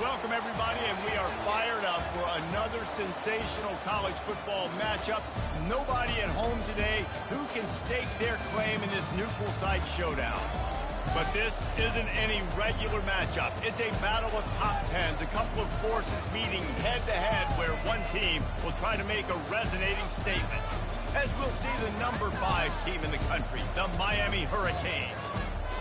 welcome everybody, and we are fired up for another sensational college football matchup. Nobody at home today who can stake their claim in this neutral site showdown. But this isn't any regular matchup. It's a battle of top tens, a couple of forces meeting head-to-head where one team will try to make a resonating statement. As we'll see the number 5 team in the country, the Miami Hurricanes,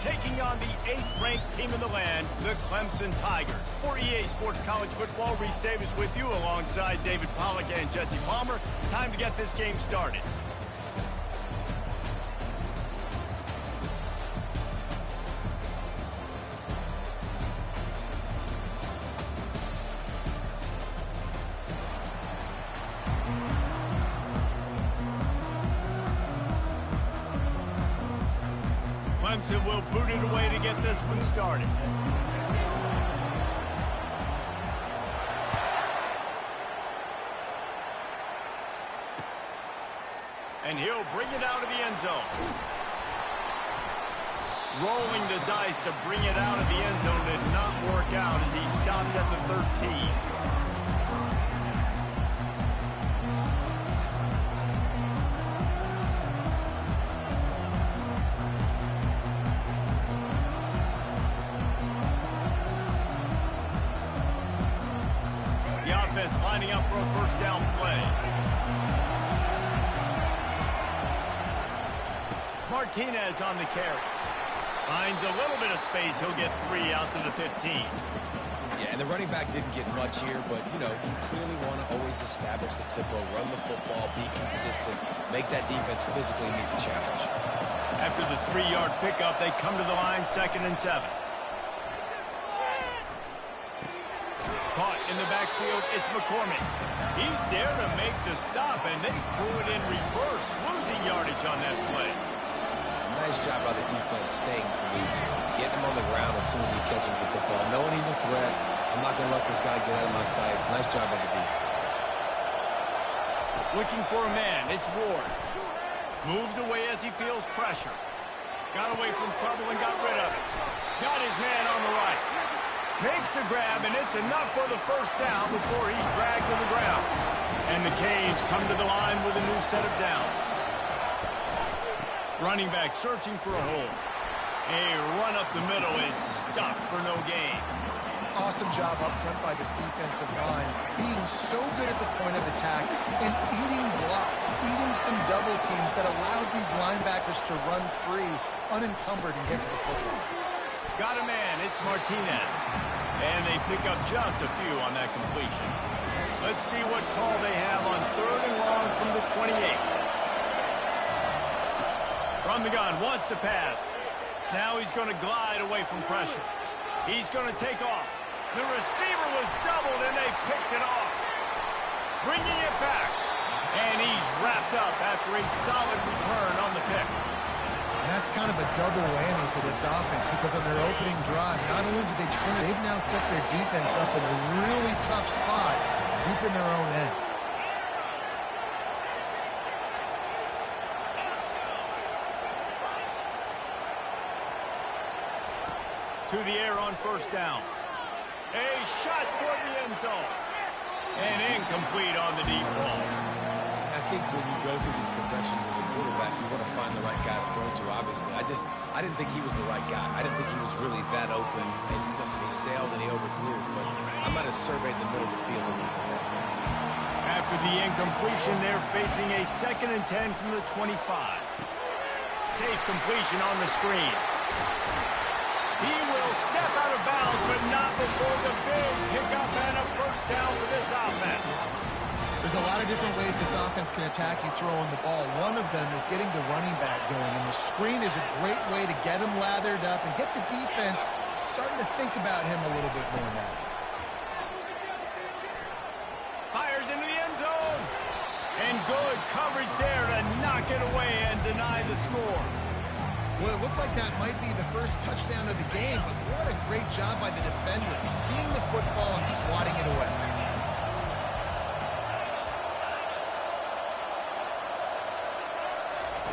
taking on the 8th-ranked team in the land, the Clemson Tigers. For EA Sports College Football, Reese Davis with you alongside David Pollack and Jesse Palmer. Time to get this game started. Clemson will boot it away to get this one started. And he'll bring it out of the end zone. Rolling the dice to bring it out of the end zone did not work out as he stopped at the 13. Lining up for a first down play. Martinez on the carry. Finds a little bit of space. He'll get 3 out to the 15. Yeah, and the running back didn't get much here, but, you clearly want to always establish the tempo, run the football, be consistent, make that defense physically meet the challenge. After the 3-yard pickup, they come to the line, 2nd and 7. Caught in the backfield, it's McCormick. He's there to make the stop, and they threw it in reverse, losing yardage on that play. Nice job by the defense staying collegiate, getting him on the ground as soon as he catches the football, knowing he's a threat. I'm not going to let this guy get out of my sights. Nice job by the defense. Looking for a man, it's Ward. Moves away as he feels pressure. Got away from trouble and got rid of it. Got his man on the right. Makes the grab, and it's enough for the first down before he's dragged to the ground. And the Canes come to the line with a new set of downs. Running back searching for a hole. A run up the middle is stopped for no gain. Awesome job up front by this defensive line. Being so good at the point of attack and eating blocks, eating some double teams that allows these linebackers to run free, unencumbered, and get to the football. Got a man, it's Martinez. And they pick up just a few on that completion. Let's see what call they have on 3rd and long from the 28. From the gun, wants to pass. Now he's going to glide away from pressure. He's going to take off. The receiver was doubled and they picked it off. Bringing it back. And he's wrapped up after a solid return on the pick. And that's kind of a double whammy for this offense because on their opening drive, not only did they turn it, they've now set their defense up in a really tough spot deep in their own end. To the air on first down. A shot toward the end zone. And incomplete on the deep ball. I think when you go through these progressions as a quarterback, you want to find the right guy to throw to, obviously. I didn't think he was the right guy. I didn't think he was really that open. And listen, he sailed and he overthrew, but I might have surveyed the middle of the field a little bit better. After the incompletion, they're facing a 2nd and 10 from the 25. Safe completion on the screen. He will step out of bounds, but not before the big pickup and a first down for this offense. There's a lot of different ways this offense can attack you throwing the ball. One of them is getting the running back going, and the screen is a great way to get him lathered up and get the defense starting to think about him a little bit more now. Fires into the end zone. And good coverage there to knock it away and deny the score. Well, it looked like that might be the first touchdown of the game, but what a great job by the defender, seeing the football and swatting it away.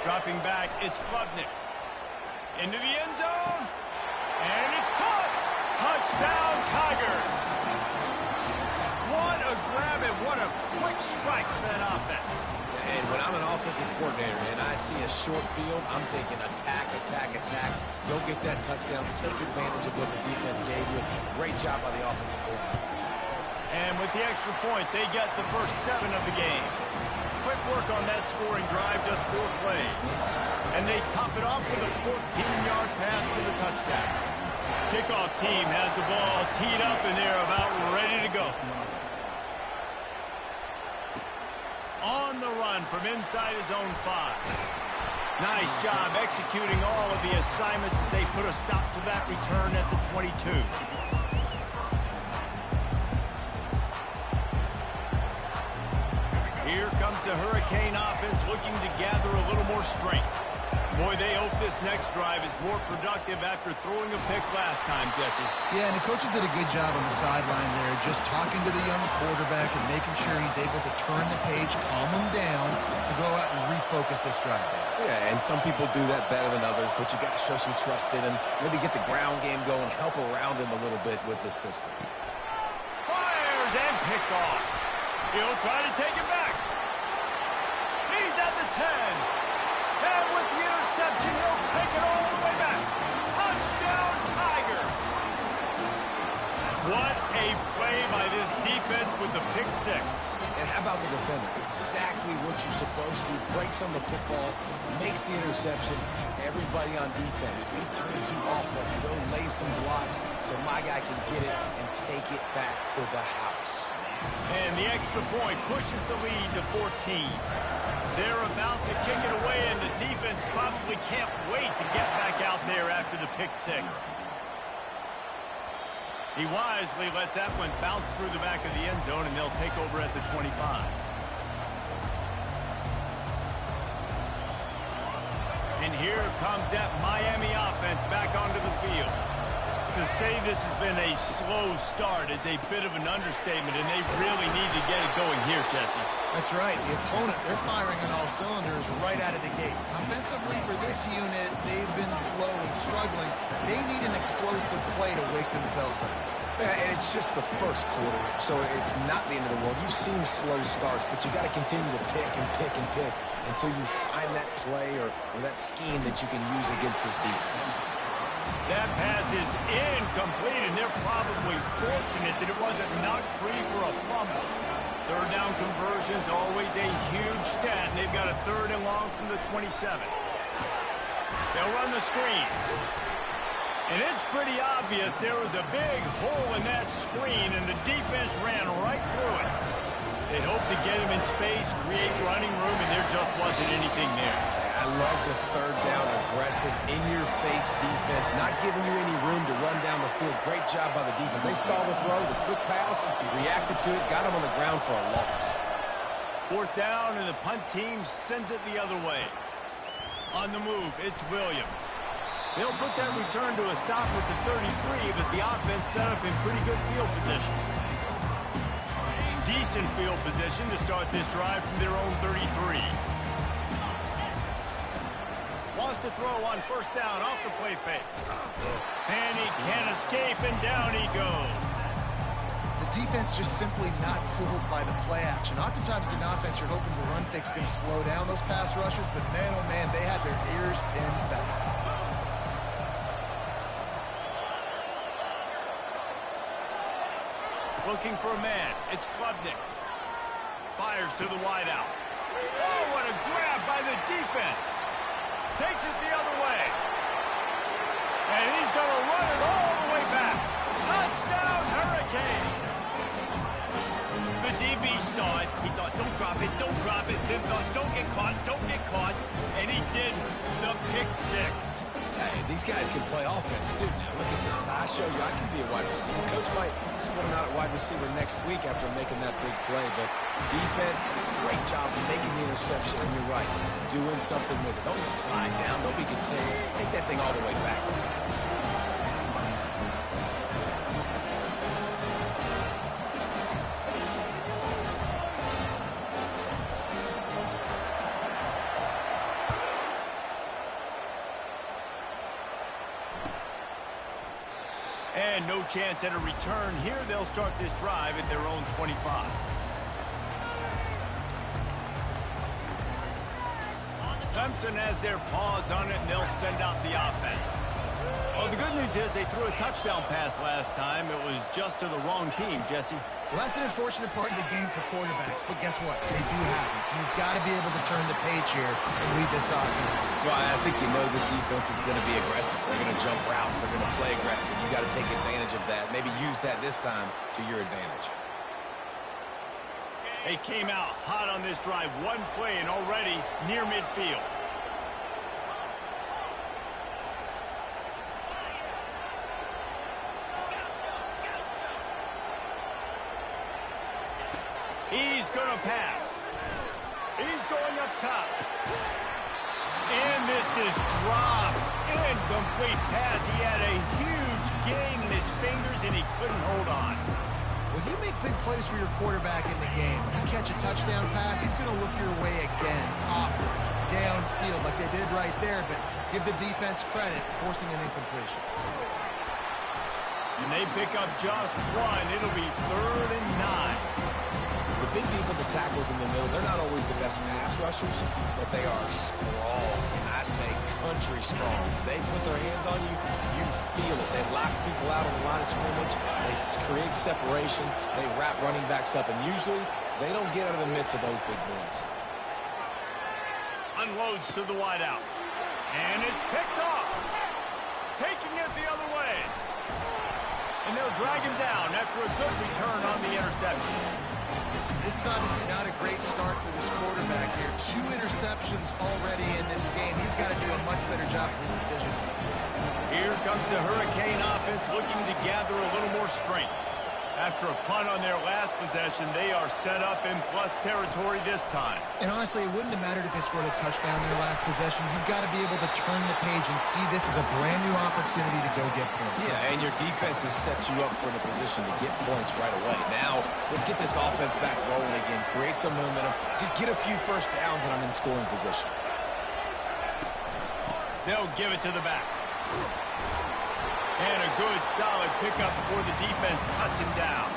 Dropping back, it's Klubnik. Into the end zone. And it's caught. Touchdown, Tigers! What a grab and what a quick strike for that offense. And when I'm an offensive coordinator and I see a short field, I'm thinking attack, attack, attack. Go get that touchdown. Take advantage of what the defense gave you. Great job by the offensive coordinator. And with the extra point, they get the first 7 of the game. Quick work on that scoring drive, just 4 plays. And they top it off with a 14-yard pass for the touchdown. Kickoff team has the ball teed up, and they're about ready to go. On the run from inside his own 5. Nice job executing all of the assignments as they put a stop to that return at the 22. Here comes the Hurricane offense looking to gather a little more strength. Boy, they hope this next drive is more productive after throwing a pick last time, Jesse. Yeah, and the coaches did a good job on the sideline there, just talking to the young quarterback and making sure he's able to turn the page, calm him down, to go out and refocus this drive. Yeah, and some people do that better than others, but you got to show some trust in him, maybe get the ground game going, help around him a little bit with the system. Fires and picked off. He'll try to take it back. He's at the 10. And with the interception, he'll take it all the way back. Touchdown, Tiger. What a play by this defense with the pick 6. And how about the defender? Exactly what you're supposed to. Breaks on the football, makes the interception. Everybody on defense, return to offense. Go lay some blocks so my guy can get it and take it back to the house. And the extra point pushes the lead to 14. They're about to kick it away, and the defense probably can't wait to get back out there after the pick 6. He wisely lets that one bounce through the back of the end zone, and they'll take over at the 25. And here comes that Miami offense back onto the field. To say this has been a slow start is a bit of an understatement, and they really need to get it going here, Jesse. That's right. The opponent, they're firing on all cylinders right out of the gate. Offensively, for this unit, they've been slow and struggling. They need an explosive play to wake themselves up. Yeah, and it's just the first quarter, so it's not the end of the world. You've seen slow starts, but you got to continue to pick and pick and pick until you find that play or that scheme that you can use against this defense. That pass is incomplete, and they're probably fortunate that it wasn't knocked free for a fumble. Third down conversion's always a huge stat, and they've got a 3rd and long from the 27. They'll run the screen. And it's pretty obvious there was a big hole in that screen, and the defense ran right through it. They hoped to get him in space, create running room, and there just wasn't anything there. I love the 3rd down aggressive, in-your-face defense, not giving you any room to run down the field. Great job by the defense. They saw the throw, the quick pass, reacted to it, got him on the ground for a loss. 4th down, and the punt team sends it the other way. On the move, it's Williams. They'll put that return to a stop with the 33, but the offense set up in pretty good field position. Decent field position to start this drive from their own 33. Wants to throw on 1st down off the play fake. And he can't escape, and down he goes. The defense just simply not fooled by the play action. Oftentimes in offense, you're hoping the run fix can slow down those pass rushers, but man, oh man, they had their ears pinned back. Looking for a man. It's Klubnik. Fires to the wideout. Oh, what a grab by the defense. Takes it the other way. And he's going to run it all the way back. Touchdown, Hurricane. The DB saw it. He thought, don't drop it, don't drop it. Then thought, don't get caught, don't get caught. And he didn't. The pick 6. Hey, these guys can play offense, too. Now, look at this. I show you I can be a wide receiver. Coach might split him out at wide receiver next week after making that big play. But defense, great job making the interception. And you're right, doing something with it. Don't slide down. Don't be contained. Take that thing all the way back. And find no chance at a return. Here they'll start this drive at their own 25. Clemson has their paws on it, and they'll send out the offense. Well, the good news is they threw a touchdown pass last time. It was just to the wrong team, Jesse. Well, that's an unfortunate part of the game for quarterbacks, but guess what? They do happen, so you've got to be able to turn the page here and read this offense. Well, I think you know this defense is going to be aggressive. They're going to jump routes. They're going to play aggressive. You've got to take advantage of that. Maybe use that this time to your advantage. They came out hot on this drive. One play and already near midfield. He's going to pass. He's going up top. And this is dropped. Incomplete pass. He had a huge gain in his fingers, and he couldn't hold on. Well, you make big plays for your quarterback in the game. You catch a touchdown pass, he's going to look your way again, often, downfield, like they did right there, but give the defense credit, forcing an incompletion. And they pick up just one. It'll be 3rd and 9. The big defensive tackles in the middle, they're not always the best pass rushers, but they are strong, and I say country strong. They put their hands on you, you feel it. They lock people out on the line of scrimmage. They create separation. They wrap running backs up, and usually they don't get out of the midst of those big boys. Unloads to the wideout. And it's picked off. Taking it the other way. And they'll drag him down after a good return on the interception. This is obviously not a great start for this quarterback here. 2 interceptions already in this game. He's got to do a much better job with his decision. Here comes the Hurricane offense looking to gather a little more strength. After a punt on their last possession, they are set up in plus territory this time. And honestly, it wouldn't have mattered if they scored a touchdown in their last possession. You've got to be able to turn the page and see this as a brand new opportunity to go get points. Yeah, and your defense has set you up for the position to get points right away. Now, let's get this offense back rolling again, create some momentum, just get a few first downs, and I'm in scoring position. They'll give it to the back. And a good, solid pickup before the defense cuts him down.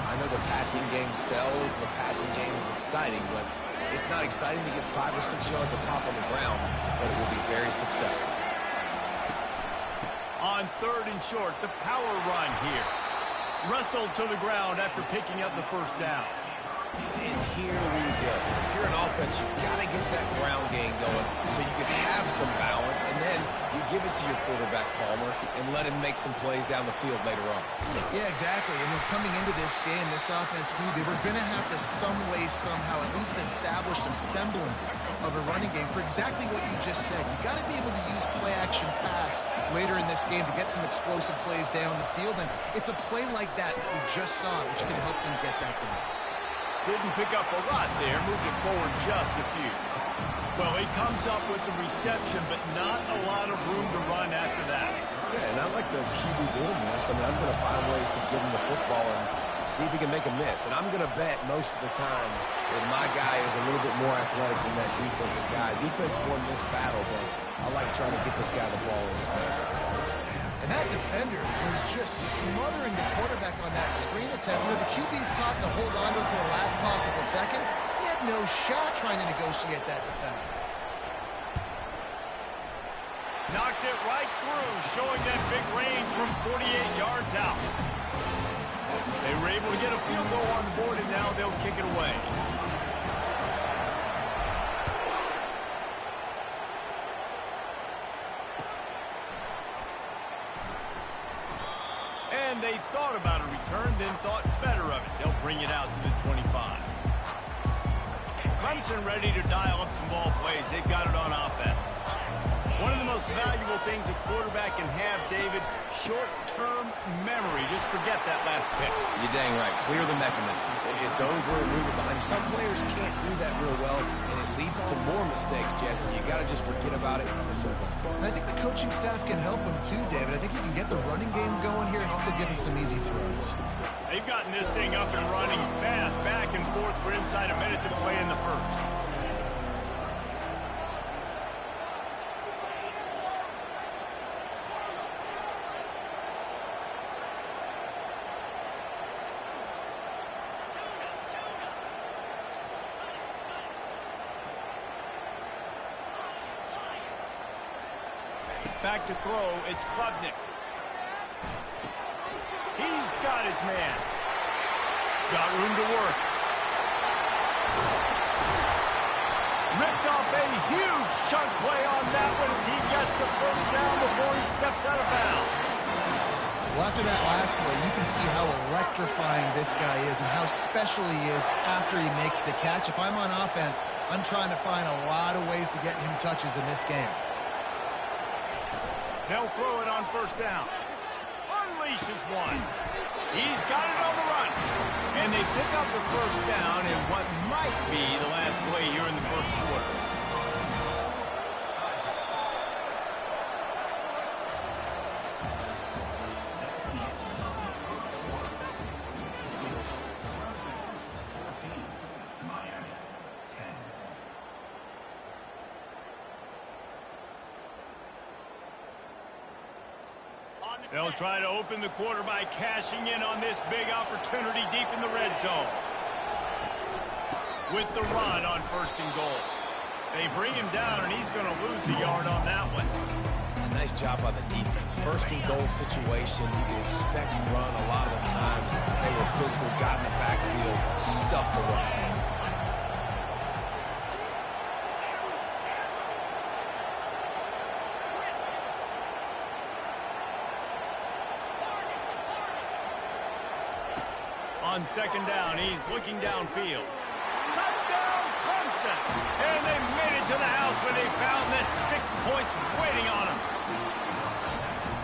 I know the passing game sells, the passing game is exciting, but it's not exciting to get 5 or 6 yards of pop on the ground, but it will be very successful. On 3rd and short, the power run here. Wrestled to the ground after picking up the first down. And here we go. If you're an offense, you've got to get that ground game going so you can have some balance, and then you give it to your quarterback, Palmer, and let him make some plays down the field later on. Yeah, exactly. And then coming into this game, this offense knew they were going to have to some way, somehow, at least establish a semblance of a running game for exactly what you just said. You got to be able to use play-action pass later in this game to get some explosive plays down the field, and it's a play like that that we just saw, which can help them get that going. Didn't pick up a lot there, moved it forward just a few. Well, he comes up with the reception, but not a lot of room to run after that. Yeah, and I like the QB doing this. I mean, I'm going to find ways to give him the football and see if he can make a miss. And I'm going to bet most of the time that my guy is a little bit more athletic than that defensive guy. Defense won this battle, but I like trying to get this guy the ball in space. And that defender was just smothering the quarterback on that screen attempt. You know, the QB's taught to hold on to it to the last possible second. He had no shot trying to negotiate that defender. Knocked it right through, showing that big range from 48 yards out. They were able to get a field goal on the board, and now they'll kick it away. And they thought about a return, then thought better of it. They'll bring it out to the 25. Clemson ready to dial up some ball plays. They've got it on offense. One of the most valuable things a quarterback can have, David, short-term memory. Just forget that last pick. You're dang right. Clear the mechanism. It's over and move it behind you. Some players can't do that real well, and it leads to more mistakes, Jesse. You got to just forget about it and move on. And I think the coaching staff can help him too, David. I think you can get the running game going here and also give him some easy throws. They've gotten this thing up and running fast, back and forth. We're inside a minute to play in the first. Back to throw, it's Klubnik. He's got his man. Got room to work. Ripped off a huge chunk play on that one as he gets the first down before he steps out of bounds. Well, after that last play, you can see how electrifying this guy is and how special he is after he makes the catch. If I'm on offense, I'm trying to find a lot of ways to get him touches in this game. They'll throw it on first down. Unleashes one. He's got it on the run. And they pick up the first down in what might be the last play here in the first quarter. They'll try to open the quarter by cashing in on this big opportunity deep in the red zone. With the run on first and goal. They bring him down, and he's going to lose a yard on that one. A nice job by the defense. First and goal situation. You can expect run a lot of the times. They were physical, got in the backfield, stuffed the run. On second down, he's looking downfield. Touchdown, Clemson! And they made it to the house when they found that 6 points waiting on them.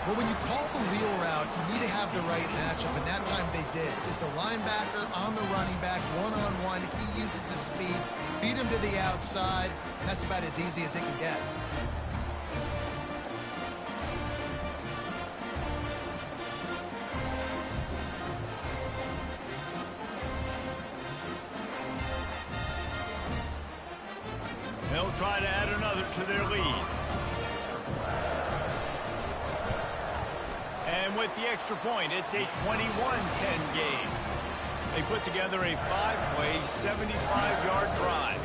Well, when you call the wheel route, you need to have the right matchup, and that time they did. Is the linebacker on the running back, one-on-one. He uses his speed, beat him to the outside, and that's about as easy as it can get. They'll try to add another to their lead. And with the extra point, it's a 21-10 game. They put together a 5-play, 75-yard drive.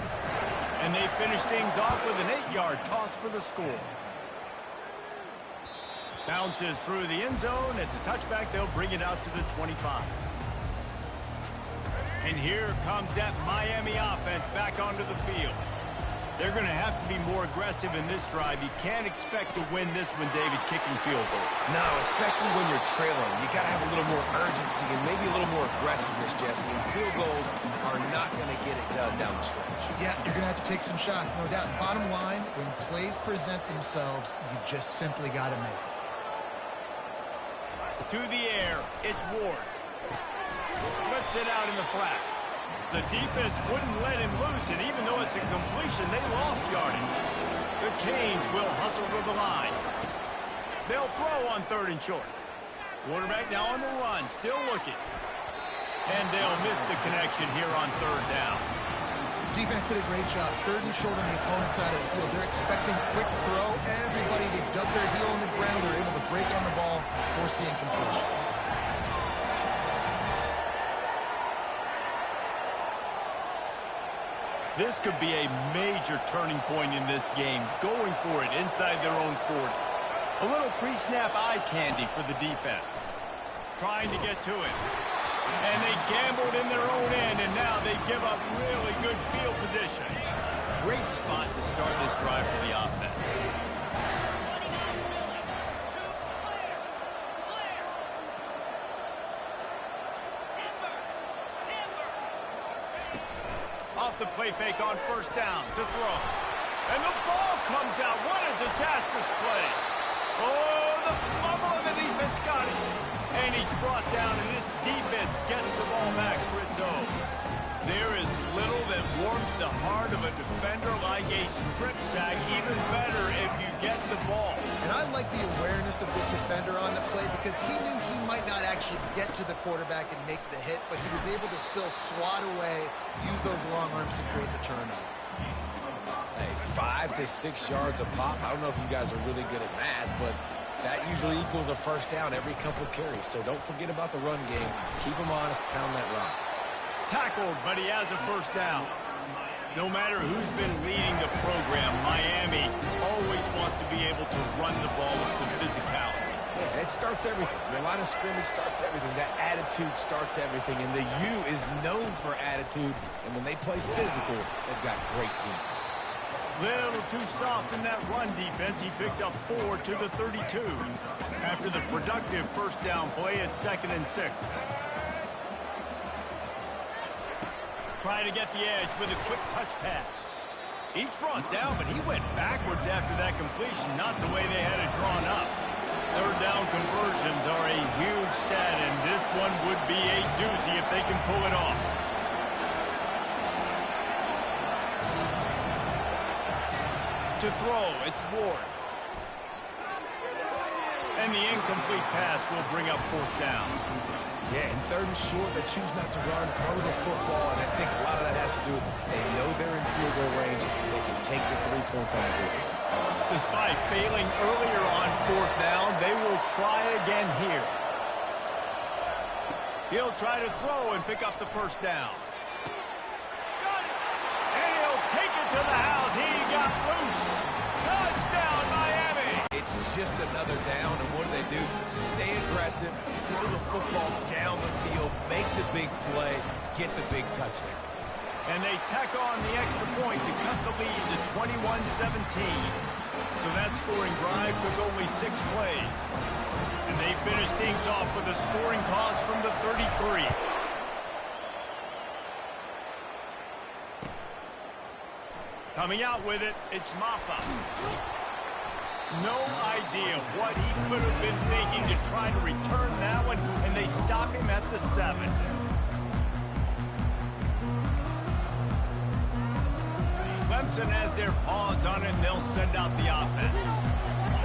And they finish things off with an 8-yard toss for the score. Bounces through the end zone. It's a touchback. They'll bring it out to the 25. And here comes that Miami offense back onto the field. They're going to have to be more aggressive in this drive. You can't expect to win this one, David, kicking field goals. No, especially when you're trailing. You got to have a little more urgency and maybe a little more aggressiveness, Jesse. And field goals are not going to get it done down the stretch. Yeah, you're going to have to take some shots, no doubt. Bottom line, when plays present themselves, you've just simply got to make it. To the air, it's Ward. Flips it out in the flat. The defense wouldn't let him loose, and even though it's a completion, they lost yardage. The Canes will hustle to the line. They'll throw on third and short. Quarterback now on the run, still looking. And they'll miss the connection here on third down. Defense did a great job. Third and short on the opponent's side of the field. They're expecting quick throw. Everybody, they dug their heel on the ground. They're able to break on the ball, force the incompletion. This could be a major turning point in this game, going for it inside their own 40. A little pre-snap eye candy for the defense. Trying to get to it. And they gambled in their own end, and now they give up really good field position. Great spot to start this drive for the offense. Off the play fake on first down to throw. And the ball comes out. What a disastrous play. Oh, the fumble of the defense got it. And he's brought down, and this defense gets the ball back for its own. There is little that warms the heart of a defender like a strip sack. Even better if you get the ball. And I like the awareness of this defender on the play because he knew he might not actually get to the quarterback and make the hit, but he was able to still swat away, use those long arms to create the turnover. Hey, 5 to 6 yards a pop. I don't know if you guys are really good at math, but that usually equals a first down every couple carries. So don't forget about the run game. Keep them honest, pound that rock. Tackled, but he has a first down. No matter who's been leading the program, Miami always wants to be able to run the ball with some physicality. Yeah, it starts everything. The line of scrimmage starts everything. That attitude starts everything. And the U is known for attitude. And when they play physical, they've got great teams. Little too soft in that run defense. He picks up 4 to the 32. After the productive first down play, it's 2nd and 6. Trying to get the edge with a quick touch pass. Each brought down, but he went backwards after that completion, not the way they had it drawn up. Third down conversions are a huge stat, and this one would be a doozy if they can pull it off. To throw, it's Ward. And the incomplete pass will bring up 4th down. Yeah, in 3rd and short, they choose not to run, throw the football, and I think a lot of that has to do with they know they're in field goal range. They can take the 3 points on the board. Despite failing earlier on 4th down, they will try again here. He'll try to throw and pick up the first down. Got it! And he'll take it to the house. He got loose. Touchdown, Miami! It's just another down, and what do? Stay aggressive, throw the football down the field, make the big play, get the big touchdown. And they tack on the extra point to cut the lead to 21-17. So that scoring drive took only 6 plays. And they finished things off with a scoring toss from the 33. Coming out with it, it's Maffa. No idea what he could have been thinking to try to return that one, and they stop him at the 7. Clemson has their paws on it, and they'll send out the offense.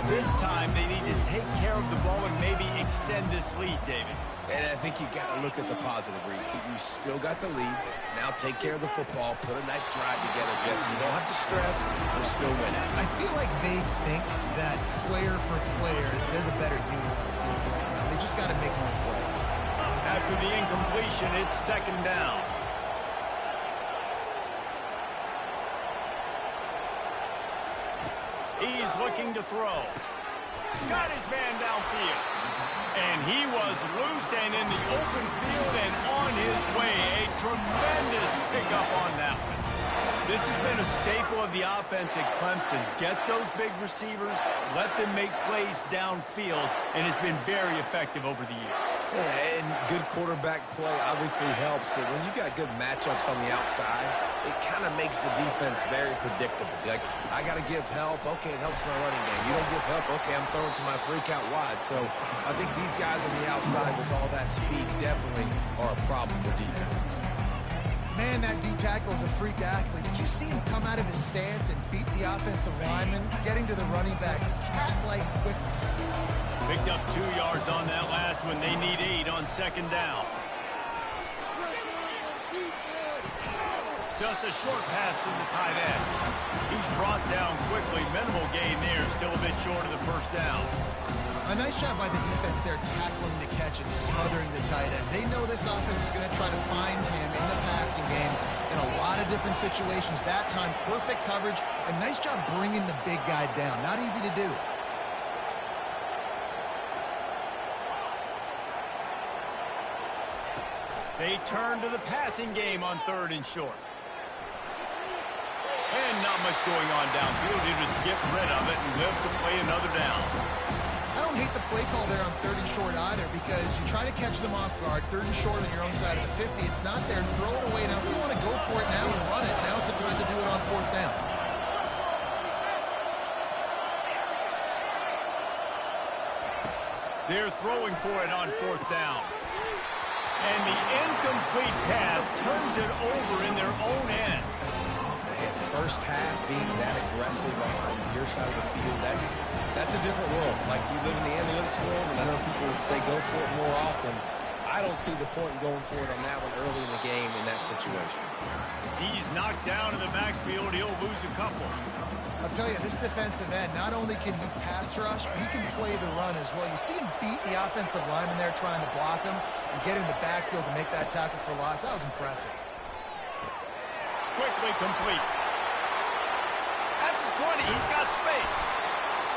This time, they need to take care of the ball and maybe extend this lead, David. And I think you got to look at the positive reason. You still got the lead. Now take care of the football. Put a nice drive together, Jesse. You don't have to stress. We're still winning. I feel like they think that player for player, they're the better unit on the field right now. They just got to make more plays. After the incompletion, it's 2nd down. He's looking to throw. Got his man downfield. And he was loose and in the open field and on his way. A tremendous pickup on that one. This has been a staple of the offense at Clemson. Get those big receivers, let them make plays downfield, and it's been very effective over the years. Yeah, and good quarterback play obviously helps, but when you got good matchups on the outside, it kind of makes the defense very predictable. Like, I got to give help. Okay, it helps my running game. You don't give help. Okay, I'm throwing to my freak out wide. So I think these guys on the outside with all that speed definitely are a problem for defenses. Man, that D-tackle is a freak athlete. Did you see him come out of his stance and beat the offensive lineman, getting to the running back? Cat-like quickness. Picked up 2 yards on that last one. They need 8 on 2nd down. Just a short pass to the tight end. He's brought down quickly. Minimal gain there. Still a bit short of the first down. A nice job by the defense there, tackling the catch and smothering the tight end. They know this offense is going to try to find him in the passing game in a lot of different situations. That time, perfect coverage, and nice job bringing the big guy down. Not easy to do. They turn to the passing game on 3rd and short. And not much going on downfield. You just get rid of it and live to play another down. I don't hate the play call there on 3rd and short either, because you try to catch them off guard. 3rd and short on your own side of the 50. It's not there. Throw it away. Now, if you want to go for it now and run it, now's the time to do it on 4th down. They're throwing for it on 4th down. And the incomplete pass turns it over in their own end. First half being that aggressive on your side of the field, that's a different world. Like, you live in the analytics world, and I know people say go for it more often. I don't see the point in going for it on that one early in the game in that situation. He's knocked down in the backfield. He'll lose a couple. I'll tell you, this defensive end, not only can he pass rush, but he can play the run as well. You see him beat the offensive lineman there trying to block him and get in the backfield to make that tackle for loss. That was impressive. quickly complete. At the 20, he's got space.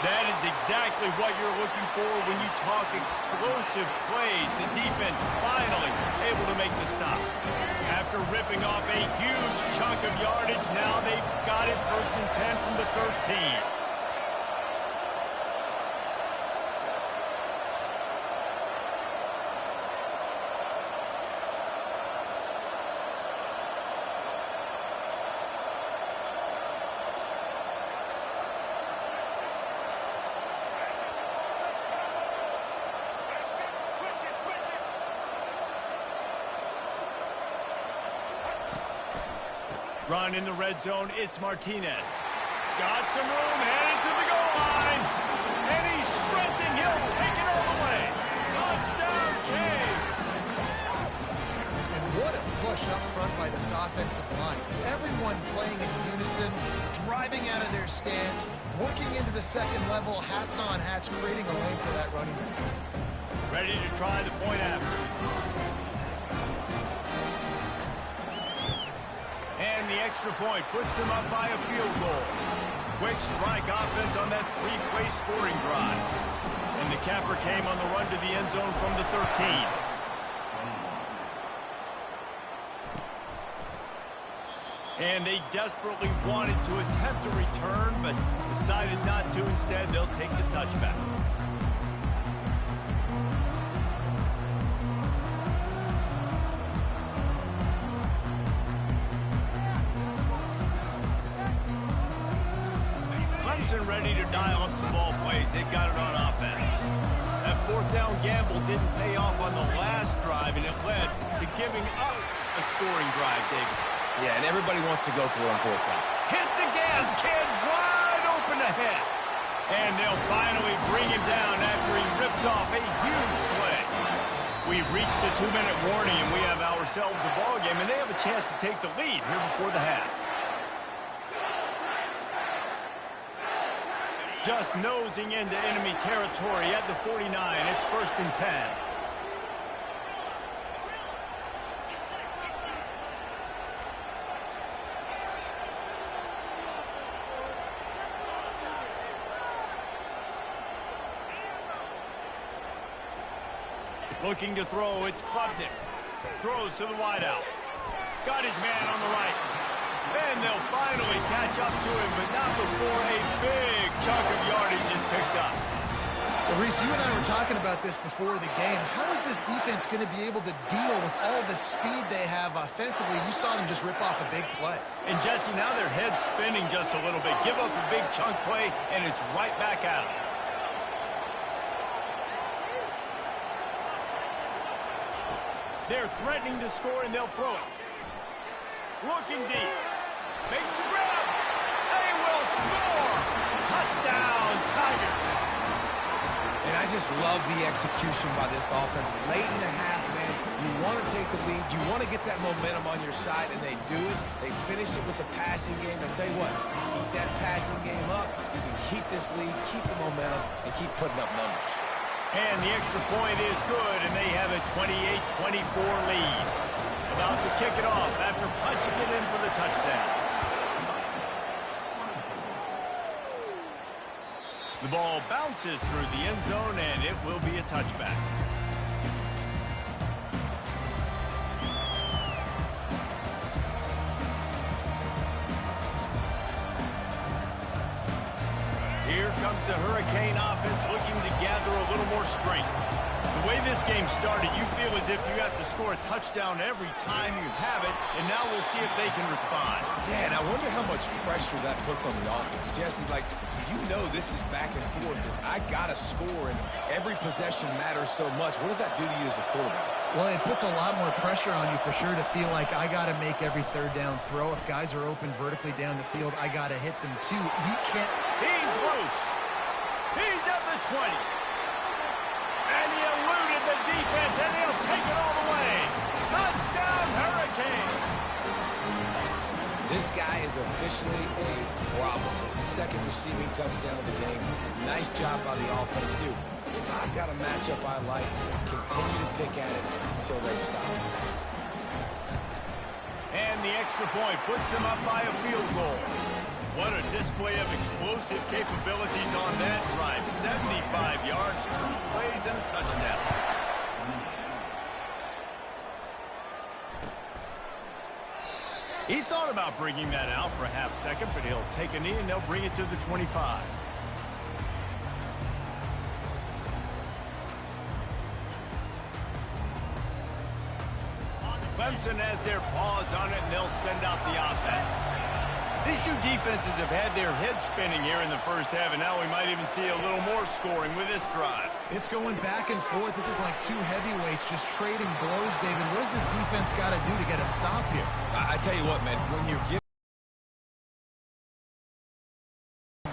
That is exactly what you're looking for when you talk explosive plays. The defense finally able to make the stop. After ripping off a huge chunk of yardage, now they've got it 1st and 10 from the 13. Run in the red zone, it's Martinez. Got some room, headed to the goal line. And he's sprinting, he'll take it all the way. Touchdown, Cade. And what a push up front by this offensive line. Everyone playing in unison, driving out of their stance, working into the second level, hats on hats, creating a lane for that running back. Ready to try the point after. And the extra point puts them up by a field goal. Quick strike offense on that 3-play scoring drive. And the capper came on the run to the end zone from the 13. And they desperately wanted to attempt a return, but decided not to. Instead, they'll take the touchback. Ready to dial up some ball plays. They've got it on offense. That 4th down gamble didn't pay off on the last drive, and it led to giving up a scoring drive, David. Yeah, and everybody wants to go for it on 4th down. Hit the gas, kid, wide open ahead. And they'll finally bring him down after he rips off a huge play. We've reached the 2-minute warning, and we have ourselves a ball game, and they have a chance to take the lead here before the half. Just nosing into enemy territory at the 49. It's 1st and 10. Looking to throw, it's Klubnik. Throws to the wideout. Got his man on the right. And they'll finally catch up to him, but not before a big chunk of yardage is picked up. Well, Reese, you and I were talking about this before the game. How is this defense going to be able to deal with all the speed they have offensively? You saw them just rip off a big play. And, Jesse, now their head's spinning just a little bit. Give up a big chunk play, and it's right back at them. They're threatening to score, and they'll throw it. Looking deep. Makes the grab. They will score. Touchdown, Tigers. And I just love the execution by this offense. Late in the half, man, you want to take the lead. You want to get that momentum on your side, and they do it. They finish it with the passing game. I tell you what, keep that passing game up. You can keep this lead, keep the momentum, and keep putting up numbers. And the extra point is good, and they have a 28-24 lead. About to kick it off after punching it in for the touchdown. The ball bounces through the end zone, and it will be a touchback. Here comes the Hurricane offense looking to gather a little more strength. The way this game started, you feel as if you have to score a touchdown every time you have it, and now we'll see if they can respond. Yeah, and I wonder how much pressure that puts on the offense. Jesse, like, you know this is back and forth, and I got to score, and every possession matters so much. What does that do to you as a quarterback? Well, it puts a lot more pressure on you for sure to feel like I got to make every 3rd down throw. If guys are open vertically down the field, I got to hit them too. We can't. He's loose. He's at the 20. And he eluded the defense, and he'll take it all the way. Touchdown, Hurricane. This guy is officially a problem. His 2nd receiving touchdown of the game. Nice job by the offense, dude. If I've got a matchup I like, continue to pick at it until they stop. And the extra point puts them up by a field goal. What a display of explosive capabilities on that drive. 75 yards, 2 plays, and a touchdown. He thought about bringing that out for a half second, but he'll take a knee and they'll bring it to the 25. Clemson has their paws on it, and they'll send out the offense. These two defenses have had their heads spinning here in the first half, and now we might even see a little more scoring with this drive. It's going back and forth. This is like two heavyweights just trading blows, David. What does this defense got to do to get a stop here? I tell you what, man, when you're giving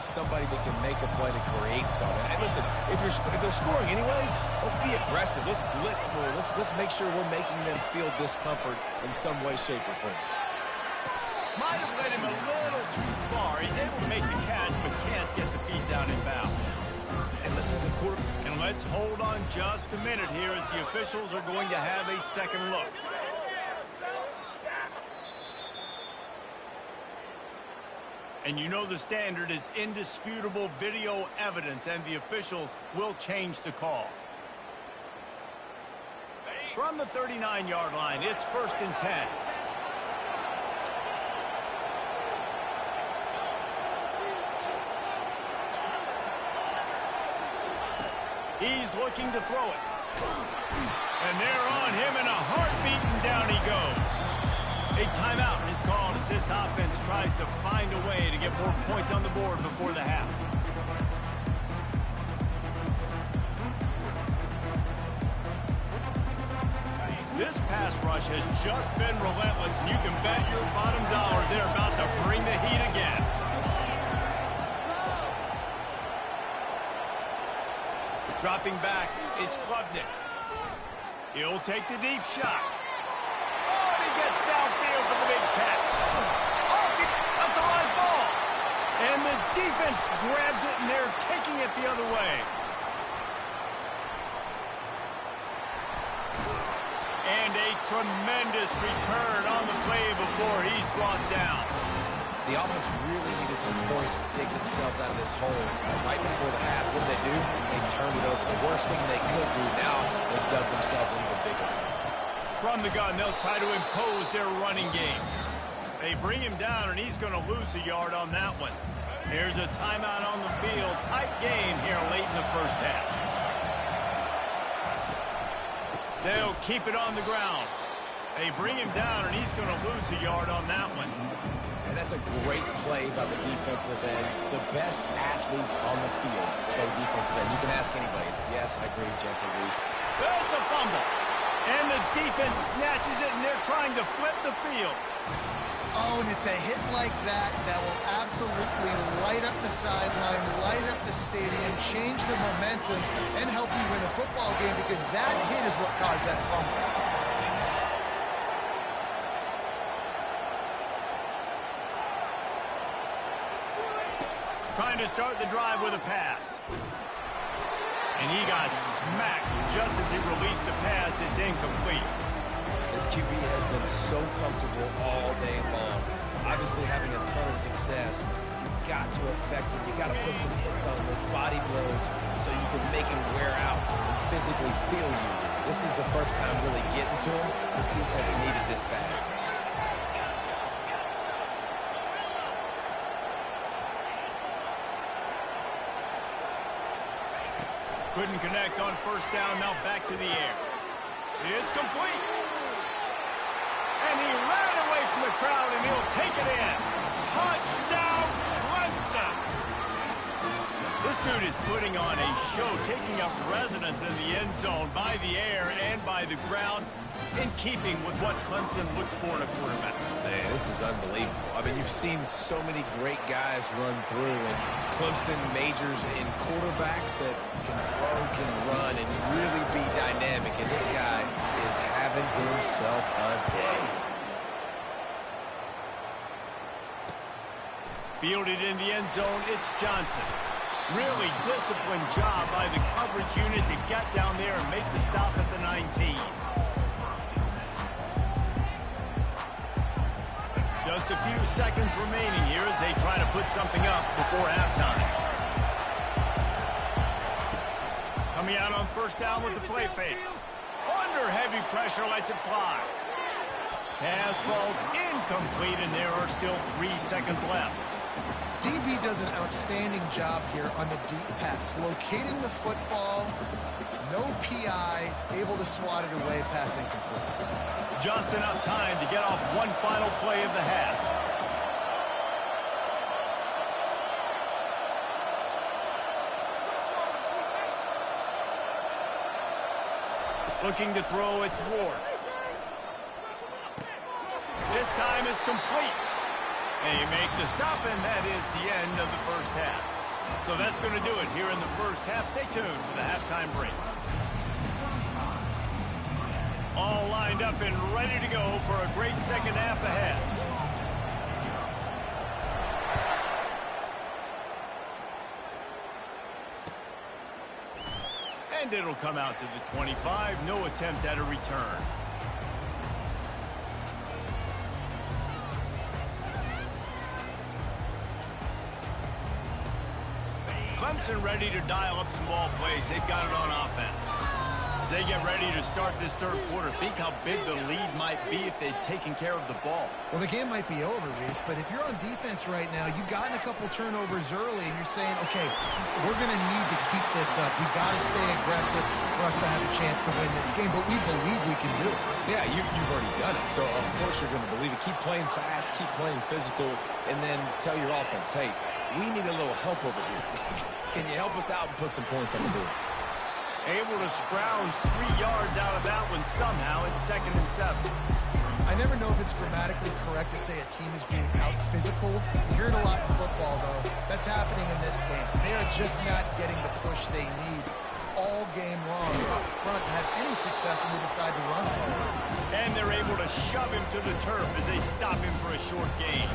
somebody that can make a play to create something. And listen, if they're scoring anyways, let's be aggressive. Let's blitz more. Let's make sure we're making them feel discomfort in some way, shape, or form. Might have led him a little too far. He's able to make the catch, but can't get the feet down in bounds. And listen, as a quarter. And let's hold on just a minute here as the officials are going to have a second look. And you know the standard is indisputable video evidence, and the officials will change the call. From the 39-yard line, it's 1st and 10. He's looking to throw it. And they're on him in a heartbeat, and down he goes. A timeout is called as this offense tries to find a way to get more points on the board before the half. This pass rush has just been relentless, and you can bet your bottom dollar they're about to bring the heat again. Dropping back, it's Klubnik. He'll take the deep shot. Oh, and he gets downfield for the big catch. Oh, that's a live ball. And the defense grabs it, and they're taking it the other way. And a tremendous return on the play before he's brought down. The offense really needed some points to dig themselves out of this hole right before the half. What did they do? They turned it over. The worst thing they could do now, they dug themselves into the bigger. From the gun, they'll try to impose their running game. They bring him down, and he's going to lose a yard on that one. Here's a timeout on the field. Tight game here late in the first half. They'll keep it on the ground. They bring him down, and he's going to lose a yard on that one. And that's a great play by the defensive end. The best athletes on the field play defensive end. You can ask anybody. Yes, I agree, Jesse Reese. It's a fumble. And the defense snatches it, and they're trying to flip the field. Oh, and it's a hit like that that will absolutely light up the sideline, light up the stadium, change the momentum, and help you win a football game, because that hit is what caused that fumble. Trying to start the drive with a pass. And he got smacked just as he released the pass. It's incomplete. This QB has been so comfortable all day long. Obviously having a ton of success. You've got to affect him. You've got to put some hits on those body blows so you can make him wear out and physically feel you. This is the first time really getting to him. This defense needed this bad. Couldn't connect on first down. Now back to the air. It's complete. And he ran away from the crowd, and he'll take it in. Touchdown, Clemson. This dude is putting on a show, taking up residence in the end zone by the air and by the ground, in keeping with what Clemson looks for in a quarterback. Man, this is unbelievable. I mean, you've seen so many great guys run through, and Clemson majors in quarterbacks that can throw, can run, and really be dynamic. And this guy is having himself a day. Fielded in the end zone, it's Johnson. Really disciplined job by the coverage unit to get down there and make the stop at the 19. Just a few seconds remaining here as they try to put something up before halftime. Coming out on first down with the play fake. Under heavy pressure, lets it fly. Pass falls incomplete, and there are still 3 seconds left. DB does an outstanding job here on the deep pass, locating the football, no PI, able to swat it away, pass incomplete. Just enough time to get off one final play of the half. Looking to throw, it's Ward. This time it's complete. They make the stop, and that is the end of the first half. So that's going to do it here in the first half. Stay tuned for the halftime break. All lined up and ready to go for a great second half ahead. And it'll come out to the 25. No attempt at a return. Clemson ready to dial up some ball plays. They've got it on offense. As they get ready to start this third quarter, think how big the lead might be if they'd taken care of the ball. Well, the game might be over, Reese, but if you're on defense right now, you've gotten a couple turnovers early, and you're saying, okay, we're going to need to keep this up. We've got to stay aggressive for us to have a chance to win this game, but we believe we can do it. Yeah, you've already done it, so of course you're going to believe it. Keep playing fast, keep playing physical, and then tell your offense, hey, we need a little help over here. Can you help us out and put some points on the board? Able to scrounge 3 yards out of that one somehow. It's 2nd and 7. I never know if it's grammatically correct to say a team is being out-physicaled. You hear it a lot in football, though. That's happening in this game. They are just not getting the push they need all game long up front to have any success when they decide to run. And they're able to shove him to the turf as they stop him for a short gain.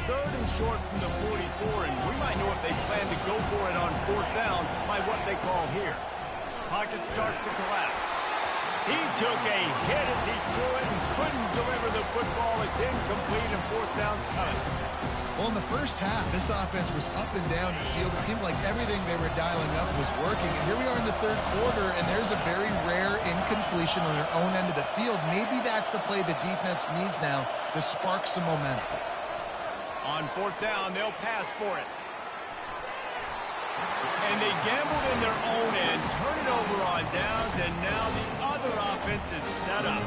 3rd and short from the 44, and we might know if they plan to go for it on 4th down by what they call here. Pocket starts to collapse. He took a hit as he threw it and couldn't deliver the football. It's incomplete, and 4th down's coming. Well, in the first half, this offense was up and down the field. It seemed like everything they were dialing up was working. And here we are in the third quarter, and there's a very rare incompletion on their own end of the field. Maybe that's the play the defense needs now to spark some momentum. On 4th down, they'll pass for it. And they gambled in their own end, turn it over on downs, and now the other offense is set up.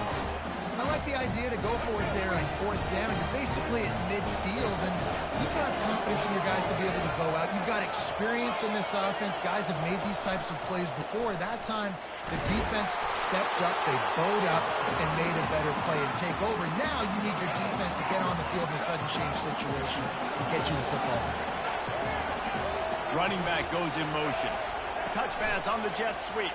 I like the idea to go for it there on 4th down. You're basically at midfield, and you've got confidence in your guys to be able to go out. You've got experience in this offense. Guys have made these types of plays before. That time, the defense stepped up, they bowed up, and made a better play and take over. Now you need your defense to get on the field in a sudden change situation and get you the football. Running back goes in motion. Touch pass on the jet sweep.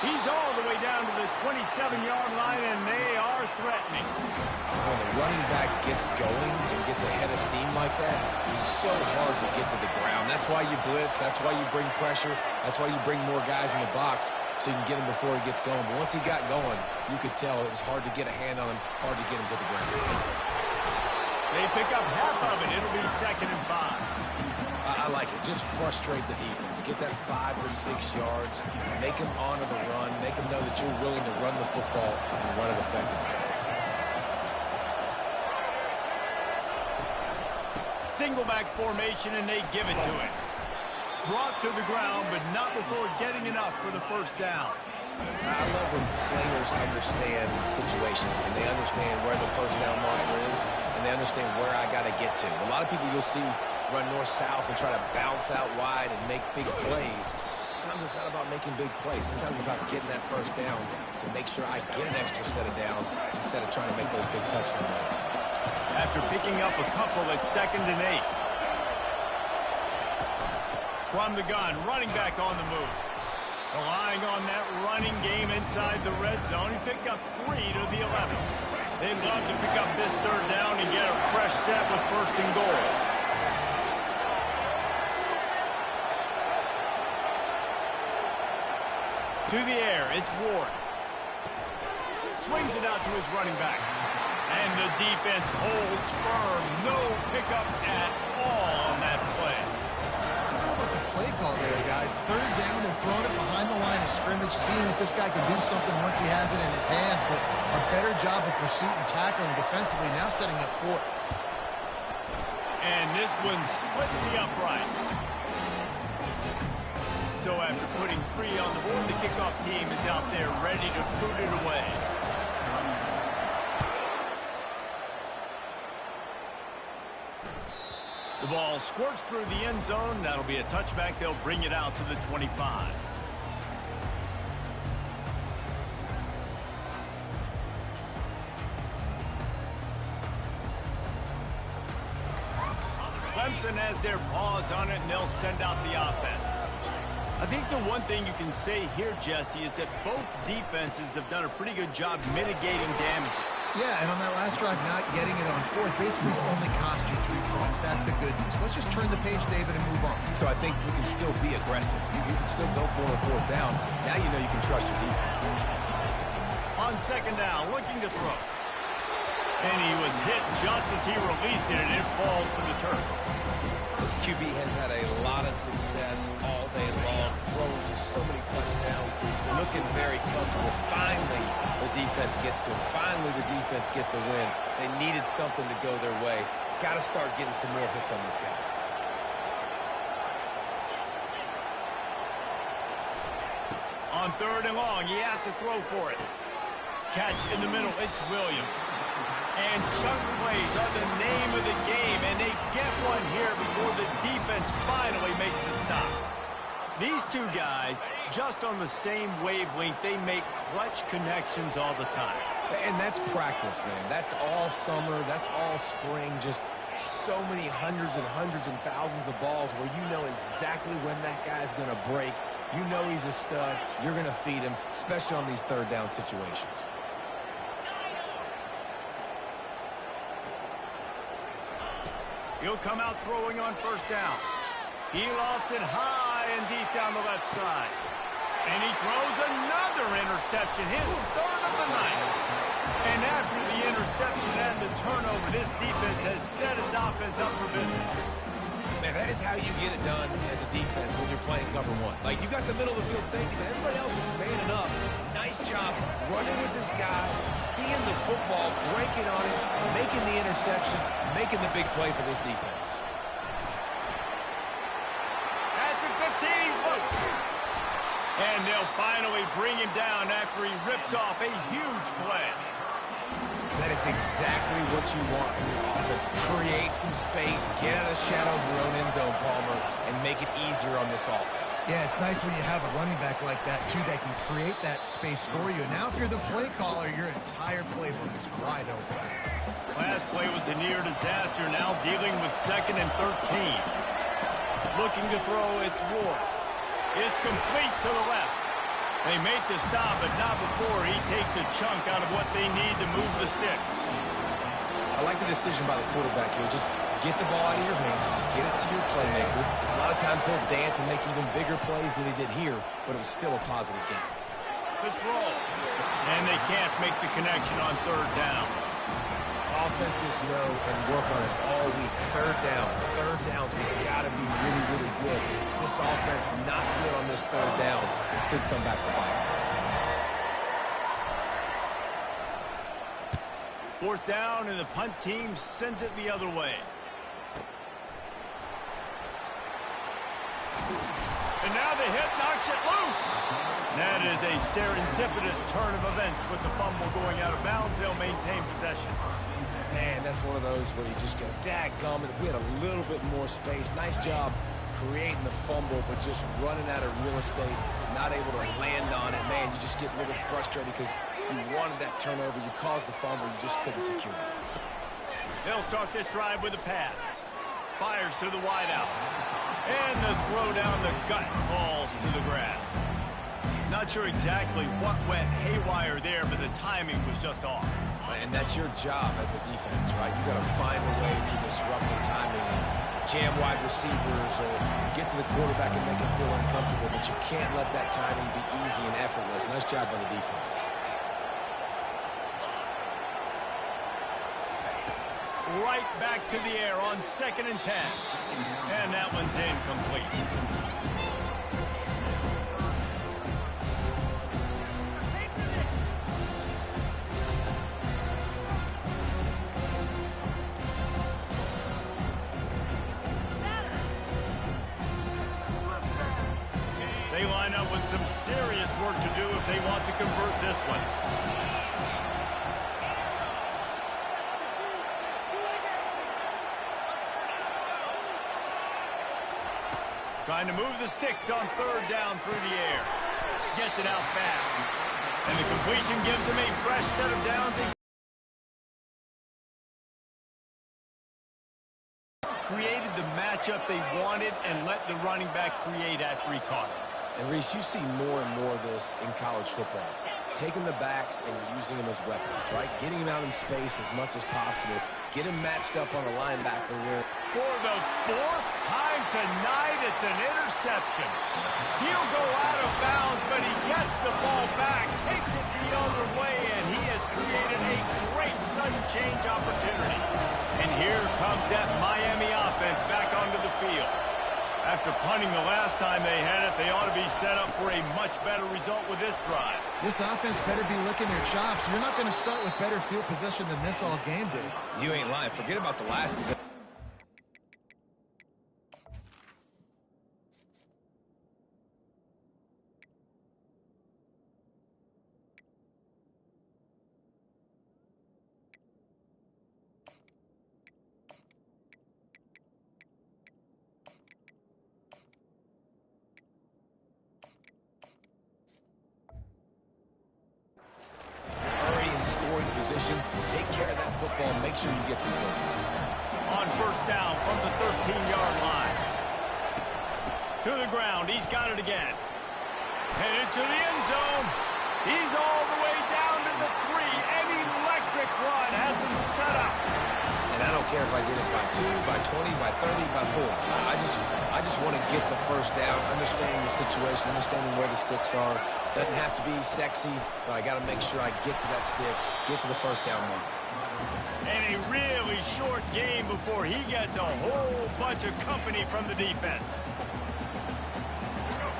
He's all the way down to the 27-yard line, and they are threatening. When the running back gets going and gets a head of steam like that, it's so hard to get to the ground. That's why you blitz. That's why you bring pressure. That's why you bring more guys in the box so you can get him before he gets going. But once he got going, you could tell it was hard to get a hand on him, hard to get him to the ground. They pick up half of it. It'll be 2nd and 5. I like it. Just frustrate the defense. Get that 5 to 6 yards. Make them honor the run. Make them know that you're willing to run the football and run it effectively. Single back formation, and they give it to him. Brought to the ground, but not before getting enough for the 1st down. I love when players understand situations and they understand where the 1st down marker is and they understand where I got to get to. A lot of people you'll see run north-south and try to bounce out wide and make big plays. Sometimes it's not about making big plays. Sometimes it's about getting that 1st down to make sure I get an extra set of downs instead of trying to make those big touchdown runs. After picking up a couple at 2nd and 8. From the gun, running back on the move. Relying on that running game inside the red zone. He picked up 3 to the 11. They'd love to pick up this 3rd down and get a fresh set with 1st and goal. To the air, it's Ward. Swings it out to his running back. And the defense holds firm. No pickup at all on that play. I don't know about the play call there, guys. Third down, they're throwing it behind the line of scrimmage, seeing if this guy can do something once he has it in his hands, but a better job of pursuit and tackling defensively, now setting up fourth. And this one splits the uprights. So after putting 3 on the board, the kickoff team is out there ready to boot it away. The ball squirts through the end zone. That'll be a touchback. They'll bring it out to the 25. Clemson has their paws on it, and they'll send out the offense. I think the one thing you can say here, Jesse, is that both defenses have done a pretty good job mitigating damages. Yeah, and on that last drive, not getting it on fourth basically only cost you 3 points. That's the good news. Let's just turn the page, David, and move on. So I think you can still be aggressive. You can still go for a fourth down. Now you know you can trust your defense. On second down, looking to throw. And he was hit just as he released it, and it falls to the turf. This QB has had a lot of success all day long, throwing for so many touchdowns, looking very comfortable. Finally, the defense gets to him. Finally, the defense gets a win. They needed something to go their way. Got to start getting some more hits on this guy. On third and long, he has to throw for it. Catch in the middle, it's Williams. And chunk plays are the name of the game, and they get one here before the defense finally makes the stop. These two guys, just on the same wavelength, they make clutch connections all the time. And that's practice, man. That's all summer. That's all spring. Just so many hundreds and thousands of balls where you know exactly when that guy's going to break. You know he's a stud. You're going to feed him, especially on these third down situations. He'll come out throwing on first down. He lofts it high and deep down the left side. And he throws another interception, his third of the night. And after the interception and the turnover, this defense has set its offense up for business. Man, that is how you get it done as a defense when you're playing cover one. Like, you got the middle of the field safety, but everybody else is manning up. Nice job running with this guy, seeing the football, breaking on it, making the interception, making the big play for this defense. At the 15, he's loose. And they'll finally bring him down after he rips off a huge play. That is exactly what you want from your offense. Create some space, get out of the shadow of your own end zone, Palmer, and make it easier on this offense. Yeah, it's nice when you have a running back like that, too, that can create that space for you. Now, if you're the play caller, your entire playbook is wide open. Last play was a near disaster, now dealing with 2nd and 13. Looking to throw, it's Ward. It's complete to the left. They make the stop, but not before he takes a chunk out of what they need to move the sticks. I like the decision by the quarterback here. Just get the ball out of your hands, get it to your playmaker. A lot of times he'll dance and make even bigger plays than he did here, but it was still a positive game. The throw. And they can't make the connection on third down. Offenses know and work on it all week. Third downs, we've got to be really, really good. This offense not good on this third down. Could come back to bite. Fourth down, and the punt team sends it the other way. And now the hit knocks it loose. That is a serendipitous turn of events with the fumble going out of bounds. They'll maintain possession. Man, that's one of those where you just go, dadgummit, if we had a little bit more space. Nice job creating the fumble, but just running out of real estate, not able to land on it. Man, you just get a little bit frustrated because you wanted that turnover. You caused the fumble. You just couldn't secure it. They'll start this drive with a pass. Fires to the wideout. And the throw down the gut falls to the grass. Not sure exactly what went haywire there, but the timing was just off. And that's your job as a defense, right? You got to find a way to disrupt the timing. And jam wide receivers or get to the quarterback and make him feel uncomfortable, but you can't let that timing be easy and effortless. Nice job by the defense. Right back to the air on 2nd and 10. And that one's incomplete. They line up with some serious work to do if they want to convert this one. Trying to move the sticks on 3rd down through the air. Gets it out fast. And the completion gives him a fresh set of downs. Created the matchup they wanted and let the running back create after he caught it. And, Reese, you see more and more of this in college football. Taking the backs and using them as weapons, right? Getting them out in space as much as possible. Get him matched up on a linebacker where... For the 4th time tonight, it's an interception. He'll go out of bounds, but he gets the ball back, takes it the other way, and he has created a great sudden change opportunity. And here comes that Miami offense back onto the field. After punting the last time they had it, they ought to be set up for a much better result with this drive. This offense better be licking their chops. You're not going to start with better field position than this all game did. You ain't lying. Forget about the last possession. Take care of that football. Make sure you get some points. On 1st down from the 13-yard line. To the ground. He's got it again. Headed to the end zone. He's all the way down to the 3. An electric run has him set up. And I don't care if I get it by 2, by 20, by 30, by 4. I just want to get the 1st down, understanding the situation, understanding where the sticks are. Doesn't have to be sexy, but I got to make sure I get to that stick, get to the 1st down mark. And a really short game before he gets a whole bunch of company from the defense.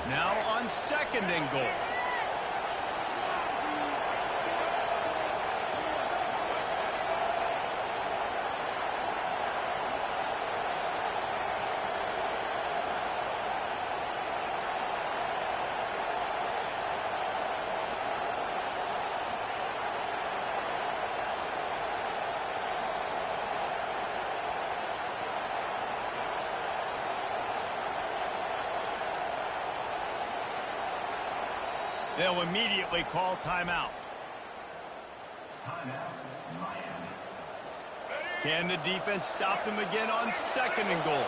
Now on 2nd and goal. They'll immediately call timeout. Timeout, Miami. Can the defense stop them again on 2nd and goal?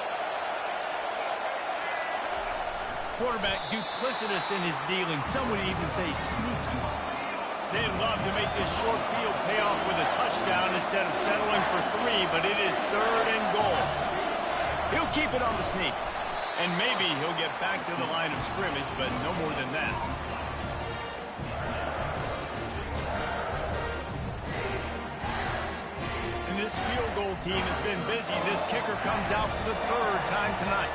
Quarterback duplicitous in his dealing. Some would even say sneaky. They'd love to make this short field pay off with a touchdown instead of settling for 3, but it is 3rd and goal. He'll keep it on the sneak. And maybe he'll get back to the line of scrimmage, but no more than that. This field goal team has been busy. This kicker comes out for the 3rd time tonight.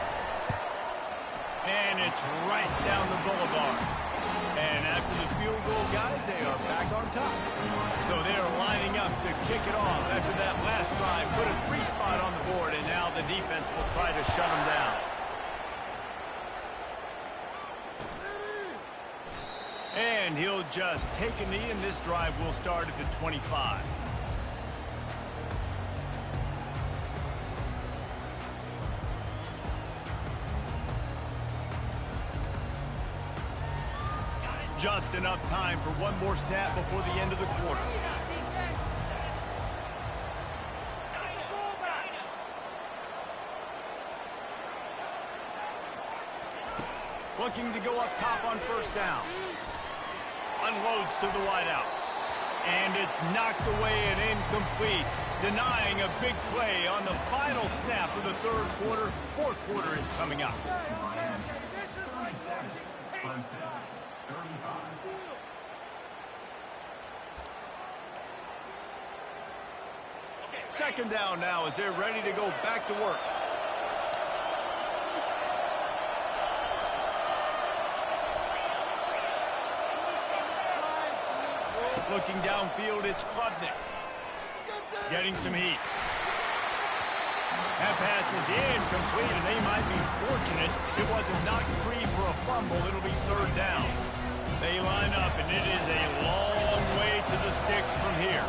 And it's right down the boulevard. And after the field goal, guys, they are back on top. So they are lining up to kick it off after that last drive. Put a 3 spot on the board, and now the defense will try to shut them down. And he'll just take a knee, and this drive will start at the 25. Just enough time for one more snap before the end of the quarter. Looking to go up top on 1st down. Unloads to the wideout. And it's knocked away and incomplete, denying a big play on the final snap of the third quarter. Fourth quarter is coming up. Second down now as they're ready to go back to work. Looking downfield, it's Klubnik. Getting some heat. That pass is incomplete, and they might be fortunate it wasn't knocked free for a fumble. It'll be third down. They line up, and it is a long way to the sticks from here.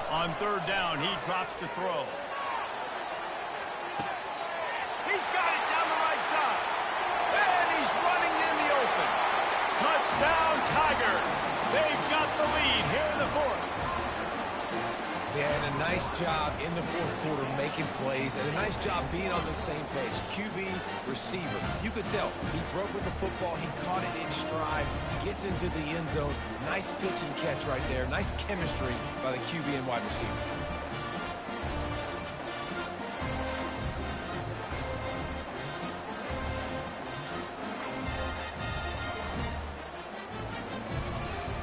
On third down, he drops to throw. He's got it down the right side. And he's running in the open. Touchdown, Tigers. They've got the lead here in the fourth. They had a nice job in the fourth quarter making plays and a nice job being on the same page. QB, receiver. You could tell he broke with the football. He caught it in stride. Gets into the end zone. Nice pitch and catch right there. Nice chemistry by the QB and wide receiver.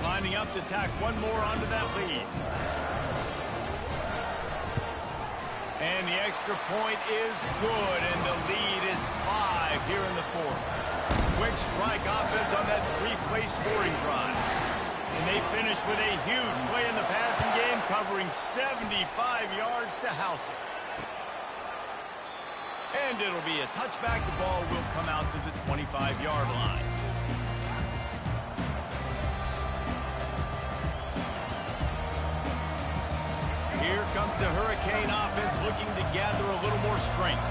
Lining up to tack one more onto that lead. And the extra point is good, and the lead is 5 here in the fourth. Quick strike offense on that three-play scoring drive. And they finish with a huge play in the passing game, covering 75 yards to house it. And it'll be a touchback. The ball will come out to the 25-yard line. Here comes the Hurricane offense looking to gather a little more strength.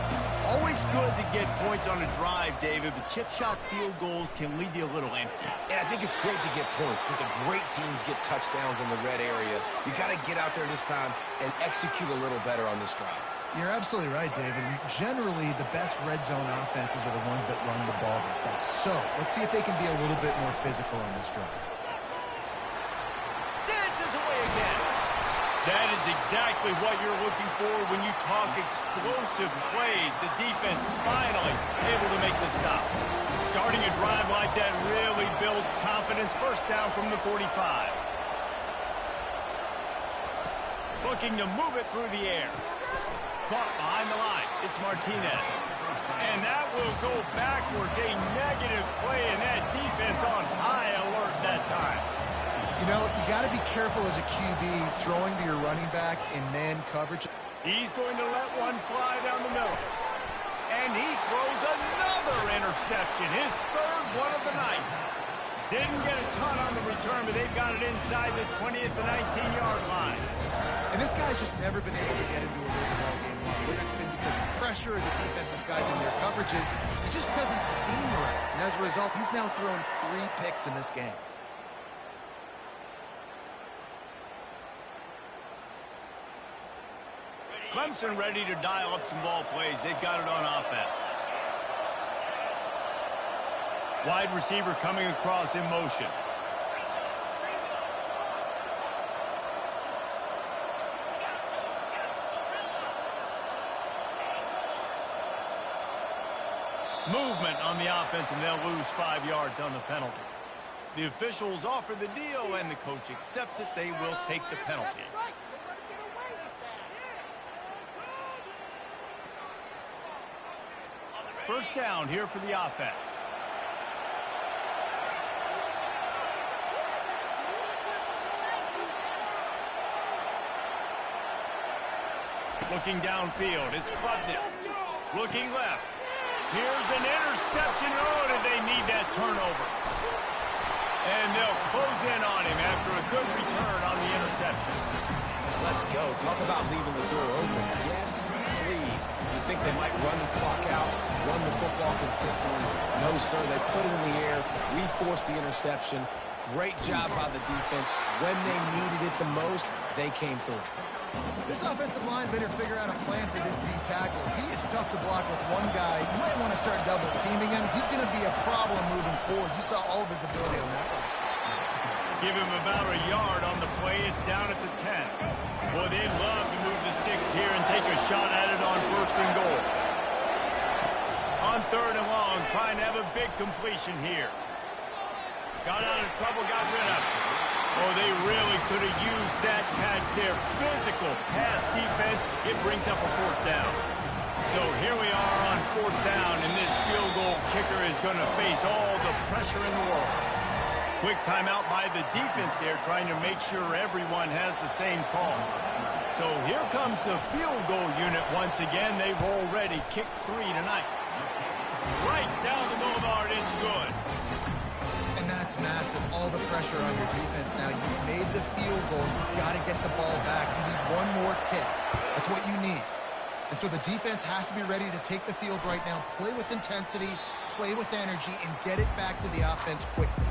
Always good to get points on a drive, David, but chip shot field goals can leave you a little empty. And I think it's great to get points, but the great teams get touchdowns in the red area. You got to get out there this time and execute a little better on this drive. You're absolutely right, David. Generally, the best red zone offenses are the ones that run the ball the best. So let's see if they can be a little bit more physical on this drive. Dances away again. That is exactly what you're looking for when you talk explosive plays. The defense finally able to make the stop. Starting a drive like that really builds confidence. First down from the 45. Looking to move it through the air. Caught behind the line. It's Martinez. And that will go backwards. A negative play, and that defense on high alert that time. You know, you got to be careful as a QB throwing to your running back in man coverage. He's going to let one fly down the middle. And he throws another interception, his third one of the night. Didn't get a ton on the return, but they've got it inside the 20 at the 19-yard line. And this guy's just never been able to get into a rhythm all game long. Whether it's been because of pressure or the defense disguising their coverages, it just doesn't seem right. And as a result, he's now thrown 3 picks in this game. Clemson ready to dial up some ball plays. They've got it on offense. Wide receiver coming across in motion. Movement on the offense, and they'll lose 5 yards on the penalty. The officials offer the deal, and the coach accepts it. They will take the penalty. First down here for the offense. Looking downfield, it's Klubnik. Looking left. Here's an interception. Oh, did they need that turnover? And they'll close in on him after a good return on the interception. Let's go. Talk about leaving the door open. Yes, please. You think they might run the clock out, run the football consistently? No, sir. They put it in the air. We forced the interception. Great job by the defense. When they needed it the most, they came through. This offensive line better figure out a plan for this D tackle. He is tough to block with one guy. You might want to start double teaming him. He's going to be a problem moving forward. You saw all of his ability on that last play. Give him about a yard on the play. It's down at the 10. Boy, they'd love to move the sticks here and take a shot at it on 1st and goal. On 3rd and long, trying to have a big completion here. Got out of trouble, got rid of it. Oh, they really could have used that catch there. Physical pass defense. It brings up a 4th down. So here we are on 4th down, and this field goal kicker is going to face all the pressure in the world. Quick timeout by the defense there, trying to make sure everyone has the same call. So here comes the field goal unit once again. They've already kicked 3 tonight. Right down the middle of the heart, it's good. And that's massive. All the pressure on your defense now. You've made the field goal. You've got to get the ball back. You need one more kick. That's what you need. And so the defense has to be ready to take the field right now, play with intensity, play with energy, and get it back to the offense quickly.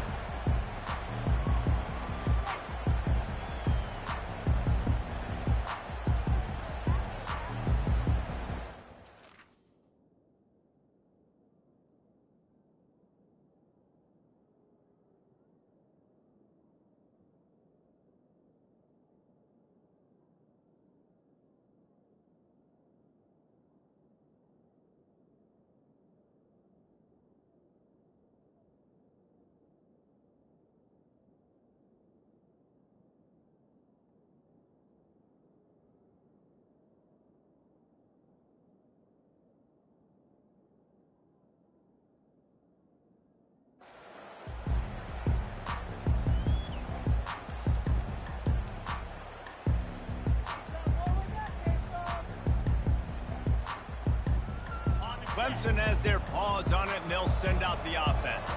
Clemson has their paws on it, and they'll send out the offense.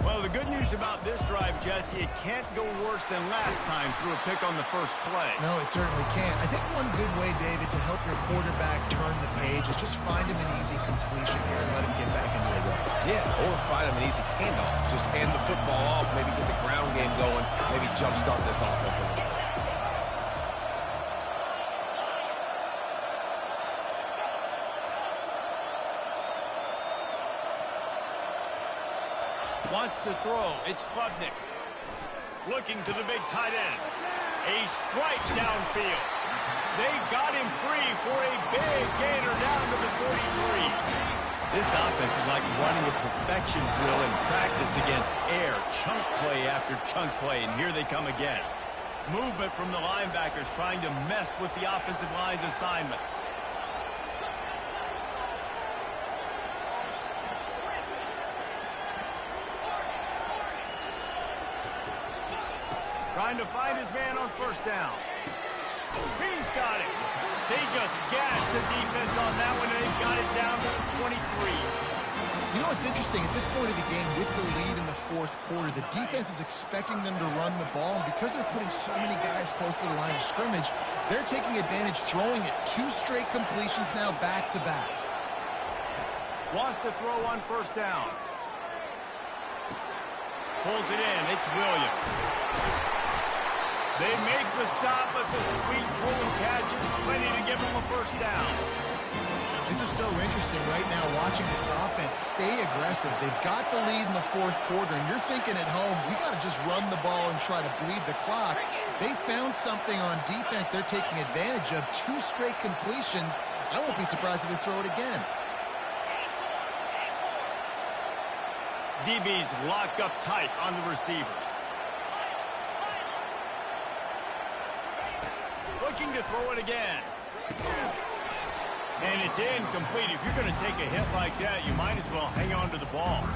Well, the good news about this drive, Jesse, it can't go worse than last time through a pick on the first play. No, it certainly can't. I think one good way, David, to help your quarterback turn the page is just find him an easy completion here and let him get back into a run. Yeah, or find him an easy handoff. Just hand the football off, maybe get the ground game going, maybe jumpstart this offense a little bit. Wants to throw. It's Klubnik. Looking to the big tight end. A strike downfield. They got him free for a big gainer down to the 43. This offense is like running a perfection drill in practice against air. Chunk play after chunk play, and here they come again. Movement from the linebackers trying to mess with the offensive line's assignments. Trying to find his man on 1st down. He's got it. They just gashed the defense on that one, and they got it down to the 23. You know what's interesting? At this point of the game, with the lead in the 4th quarter, the defense is expecting them to run the ball, and because they're putting so many guys close to the line of scrimmage, they're taking advantage, throwing it. 2 straight completions now back-to-back. Wants to throw on 1st down. Pulls it in. It's Williams. They make the stop, but the sweet rolling catch is plenty to give them a 1st down. This is so interesting right now watching this offense stay aggressive. They've got the lead in the 4th quarter, and you're thinking at home, we got to just run the ball and try to bleed the clock. They found something on defense they're taking advantage of. 2 straight completions. I won't be surprised if they throw it again. DB's locked up tight on the receivers. Looking to throw it again. And it's incomplete. If you're going to take a hit like that, you might as well hang on to the ball.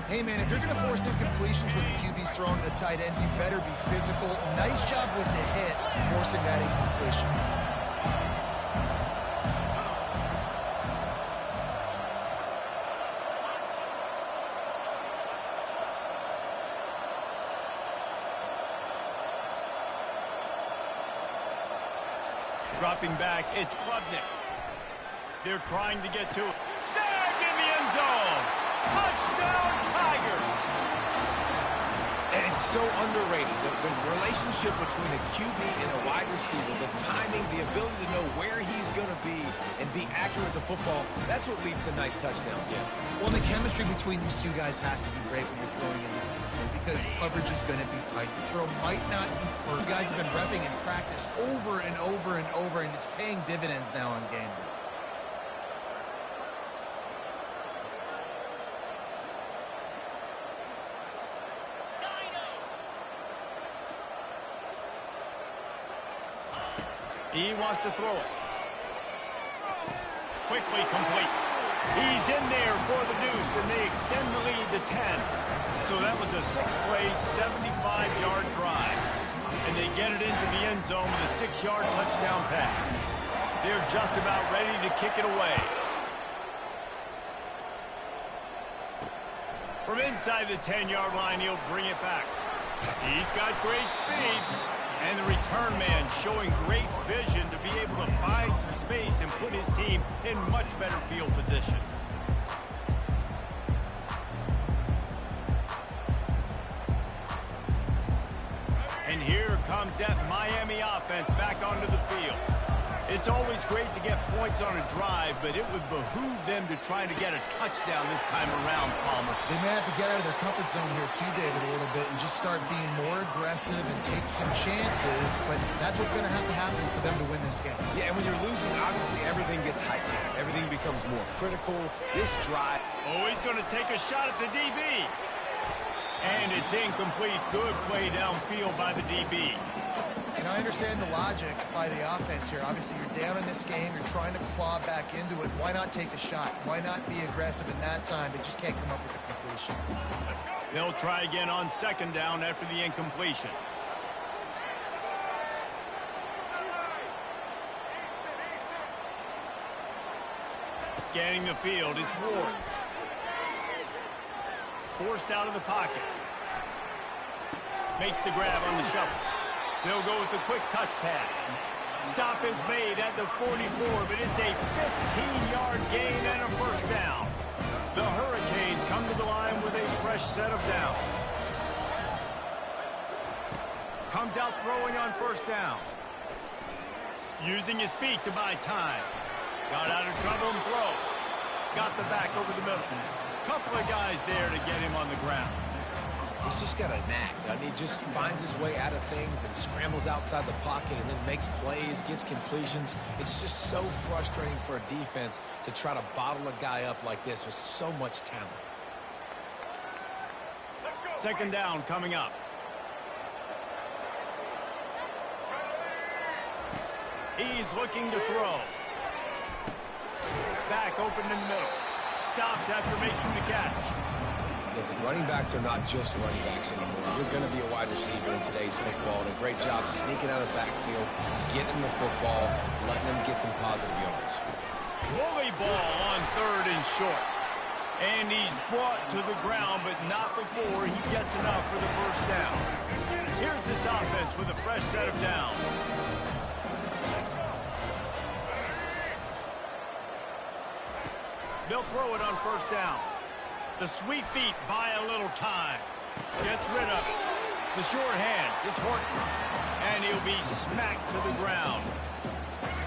Hey, man, if you're going to force incompletions with the QB's throwing to the tight end, you better be physical. Nice job with the hit, forcing that incompletion. Dropping back, it's Klubnik. They're trying to get to it. Snagged in the end zone. Touchdown, Tigers. And it's so underrated. The relationship between a QB and a wide receiver, the timing, the ability to know where he's going to be and be accurate with the football, that's what leads to nice touchdowns, yes. Well, the chemistry between these two guys has to be great when you're throwing in the field because coverage is going to be tight. The throw might not be perfect. Guys have been repping in practice over and over and over, and it's paying dividends now on game day. He wants to throw it. Quickly complete. He's in there for the deuce, and they extend the lead to 10. So that was a 6-play, 75-yard drive. And they get it into the end zone with a 6-yard touchdown pass. They're just about ready to kick it away. From inside the 10-yard line, he'll bring it back. He's got great speed. And the return man showing great vision to be able to find some space and put his team in much better field position. And here comes that Miami offense back onto the field. It's always great to get points on a drive, but it would behoove them to try to get a touchdown this time around, Palmer. They may have to get out of their comfort zone here too, David, a little bit and just start being more aggressive and take some chances, but that's what's going to have to happen for them to win this game. Yeah, and when you're losing, obviously everything gets hyped. Everything becomes more critical. This drive... Oh, he's going to take a shot at the DB. And it's incomplete. Good play downfield by the DB. And I understand the logic by the offense here. Obviously, you're down in this game. You're trying to claw back into it. Why not take a shot? Why not be aggressive in that time? They just can't come up with a completion. They'll try again on second down after the incompletion. Scanning the field, it's Ward. Forced out of the pocket. Makes the grab on the shuffle. They'll go with a quick touch pass. Stop is made at the 44, but it's a 15-yard gain and a first down. The Hurricanes come to the line with a fresh set of downs. Comes out throwing on first down. Using his feet to buy time. Got out of trouble and throws. Got the back over the middle. Couple of guys there to get him on the ground. He's just got a knack. I mean, he just finds his way out of things and scrambles outside the pocket and then makes plays, gets completions. It's just so frustrating for a defense to try to bottle a guy up like this with so much talent. Second down coming up. He's looking to throw. Back open in the middle. Stopped after making the catch. Listen, running backs are not just running backs anymore. You're going to be a wide receiver in today's football, and a great job sneaking out of the backfield, getting the football, letting them get some positive yards. Bully ball on third and short. And he's brought to the ground, but not before he gets enough for the first down. Here's this offense with a fresh set of downs. They'll throw it on first down. The sweet feet buy a little time. Gets rid of it. The short hands. It's Horton. And he'll be smacked to the ground.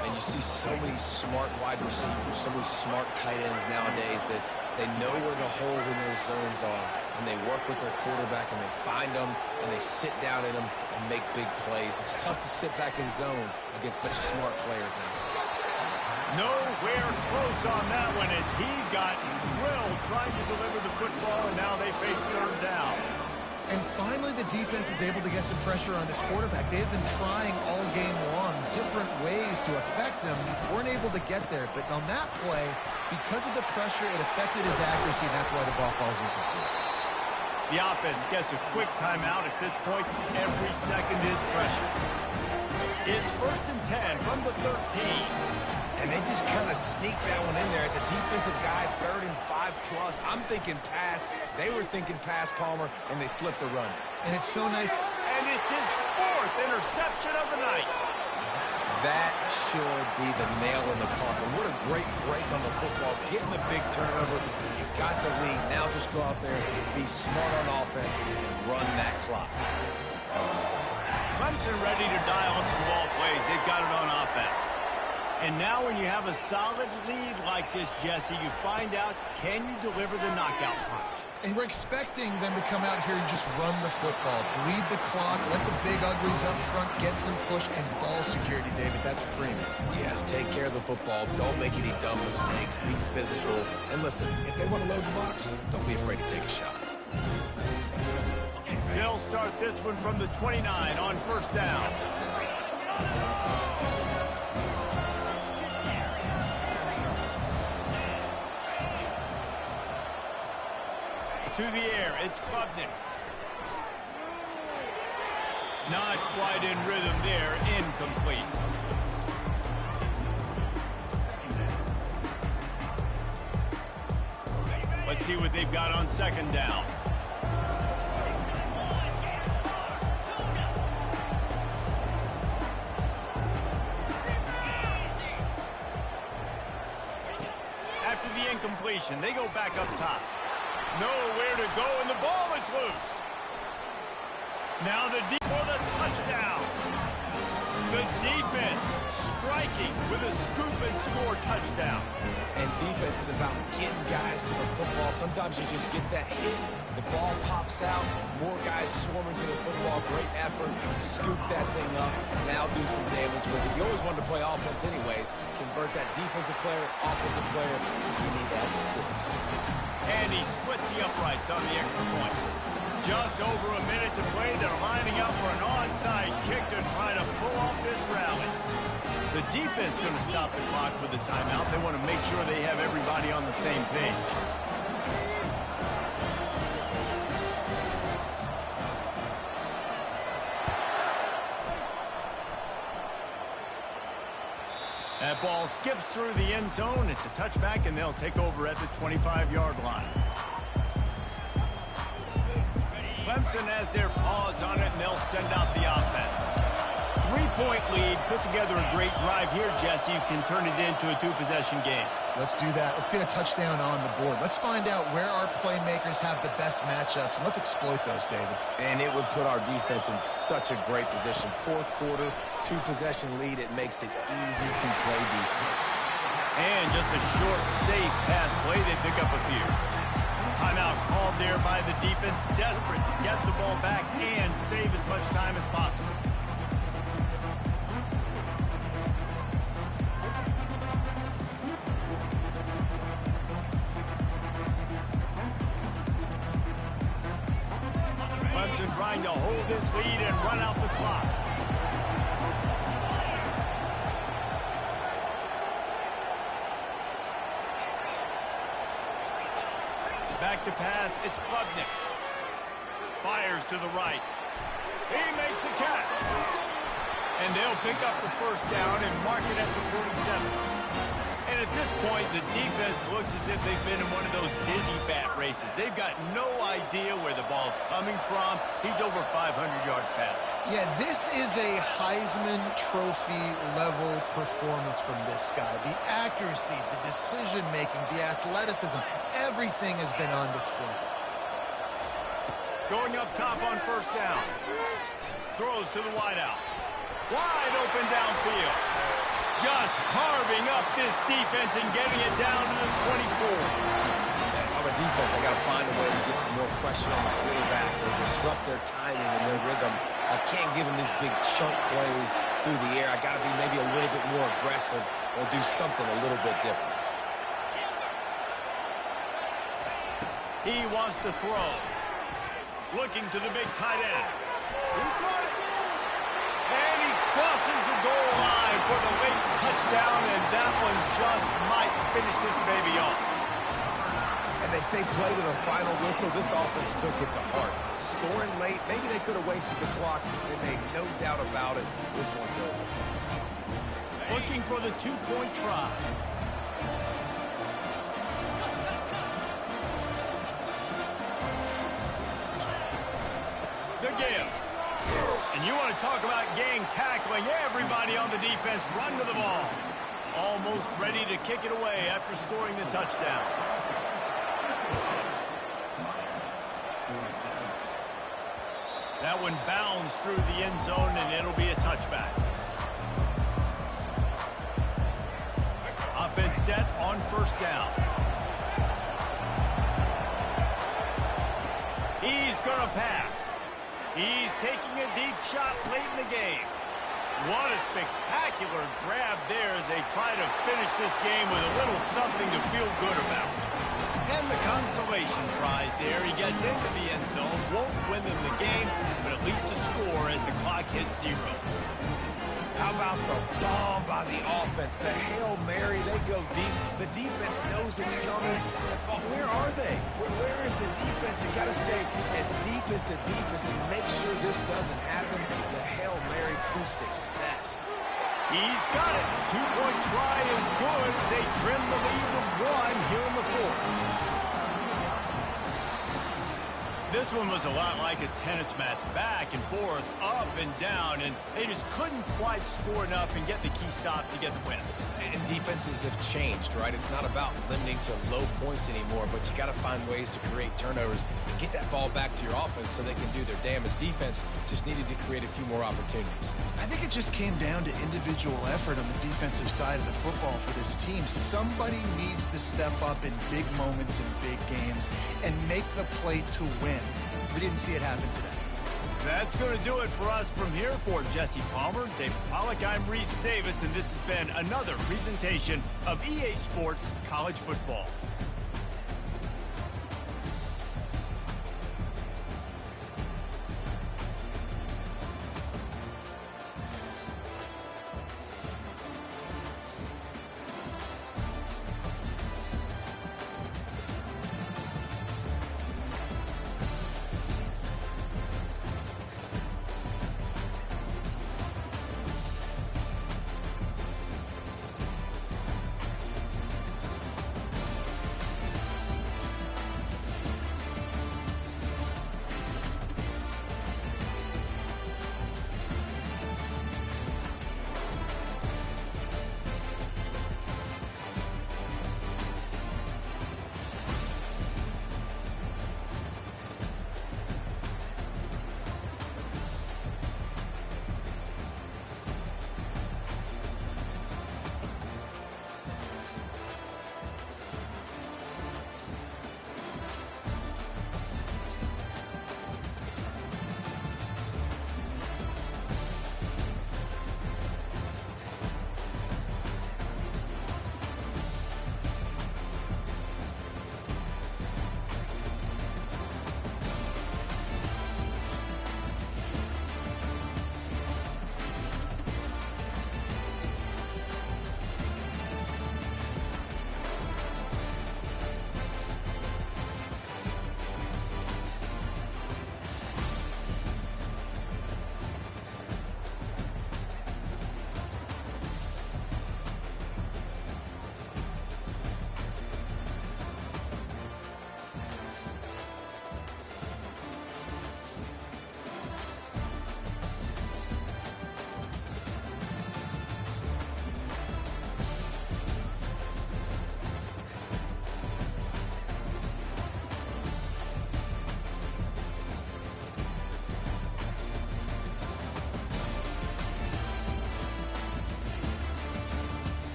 And you see so many smart wide receivers, so many smart tight ends nowadays that they know where the holes in their zones are. And they work with their quarterback and they find them and they sit down in them and make big plays. It's tough to sit back in zone against such smart players nowadays. Nowhere close on that one as he got drilled trying to deliver the football, and now they face third down. And finally, the defense is able to get some pressure on this quarterback. They had been trying all game long different ways to affect him. Weren't able to get there. But on that play, because of the pressure, it affected his accuracy, and that's why the ball falls incomplete. The offense gets a quick timeout at this point. Every second is precious. It's first and 10 from the 13. And they just kind of sneak that one in there as a defensive guy, 3rd and 5+. I'm thinking pass. They were thinking pass, Palmer, and they slipped the run. And it's so nice. And it's his 4th interception of the night. That should be the nail in the coffin. What a great break on the football. Getting the big turnover. You got the lead. Now just go out there, be smart on offense, and run that clock. Clemson ready to dial up some ball plays. They've got it on offense. And now when you have a solid lead like this, Jesse, you find out, can you deliver the knockout punch? And we're expecting them to come out here and just run the football, bleed the clock, let the big uglies up front get some push, and ball security, David. That's premium. Yes, take care of the football. Don't make any dumb mistakes. Be physical. And listen, if they want to load the box, don't be afraid to take a shot. They'll start this one from the 29 on first down. To the air, it's Klubnik. Not quite in rhythm there, incomplete. Let's see what they've got on second down. After the incompletion, they go back up top. Nowhere to go, and the ball is loose. Now the deep for the touchdown. The defense striking with a scoop and score touchdown. And defense is about getting guys to the football. Sometimes you just get that hit. The ball pops out. More guys swarming to the football. Great effort. Scoop that thing up. Now do some damage with it. You always wanted to play offense anyways. Convert that defensive player, offensive player. Give me that 6. And he splits the uprights on the extra point. Just over a minute to play. They're lining up for an onside kick to try to pull off this rally. The defense going to stop the clock with the timeout. They want to make sure they have everybody on the same page. That ball skips through the end zone. It's a touchback, and they'll take over at the 25-yard line. Clemson has their paws on it, and they'll send out the offense. 3-point lead. Put together a great drive here, Jesse. You can turn it into a 2-possession game. Let's do that. Let's get a touchdown on the board. Let's find out where our playmakers have the best matchups, and let's exploit those, David. And it would put our defense in such a great position. Fourth quarter, 2-possession lead. It makes it easy to play defense. And just a short, safe pass play. They pick up a few. Timeout called there by the defense. Desperate to get the ball back and save as much time as possible. Clemson trying to hold this lead and run out the clock. Back to pass, it's Klubnik. Fires to the right. He makes the catch. And they'll pick up the first down and mark it at the 47. And at this point, the defense looks as if they've been in one of those dizzy bat races. They've got no idea where the ball's coming from. He's over 500 yards passing. Yeah, this is a Heisman Trophy level performance from this guy. The accuracy, the decision-making, the athleticism, everything has been on display. Going up top on first down. Throws to the wideout. Wide open downfield. Just carving up this defense and getting it down to the 24. If I'm a defense, I got to find a way to get some more pressure on the quarterback or disrupt their timing and their rhythm. I can't give them these big chunk plays through the air. I got to be maybe a little bit more aggressive or do something a little bit different. He wants to throw. Looking to the big tight end. Who got it? And he crosses the goal line for the late touchdown, and that one just might finish this baby off. And they say play with a final whistle. This offense took it to heart. Scoring late, maybe they could have wasted the clock. They made no doubt about it. This one's over. Looking for the 2-point try. The give. And you want to talk about gang tackling. Everybody on the defense run to the ball. Almost ready to kick it away after scoring the touchdown. That one bounds through the end zone, and it'll be a touchback. Offense set on first down. He's going to pass. He's taking a deep shot late in the game. What a spectacular grab there as they try to finish this game with a little something to feel good about. And the consolation prize there. He gets into the end zone, won't win them the game, but at least a score as the clock hits 0. How about the bomb by the offense? The Hail Mary, they go deep. The defense knows it's coming. But where are they? Where is the defense? You got to stay as deep as the deepest and make sure this doesn't happen. The Hail Mary to success. He's got it. 2-point try is good as they trim the lead to 1 here in the 4th. This one was a lot like a tennis match, back and forth, up and down, and they just couldn't quite score enough and get the key stop to get the win. And defenses have changed, right? It's not about limiting to low points anymore, but you got to find ways to create turnovers and get that ball back to your offense so they can do their damage. Defense just needed to create a few more opportunities. I think it just came down to individual effort on the defensive side of the football for this team. Somebody needs to step up in big moments in big games and make the play to win. We didn't see it happen today. That's going to do it for us from here. For Jesse Palmer, David Pollack, I'm Reese Davis, and this has been another presentation of EA Sports College Football.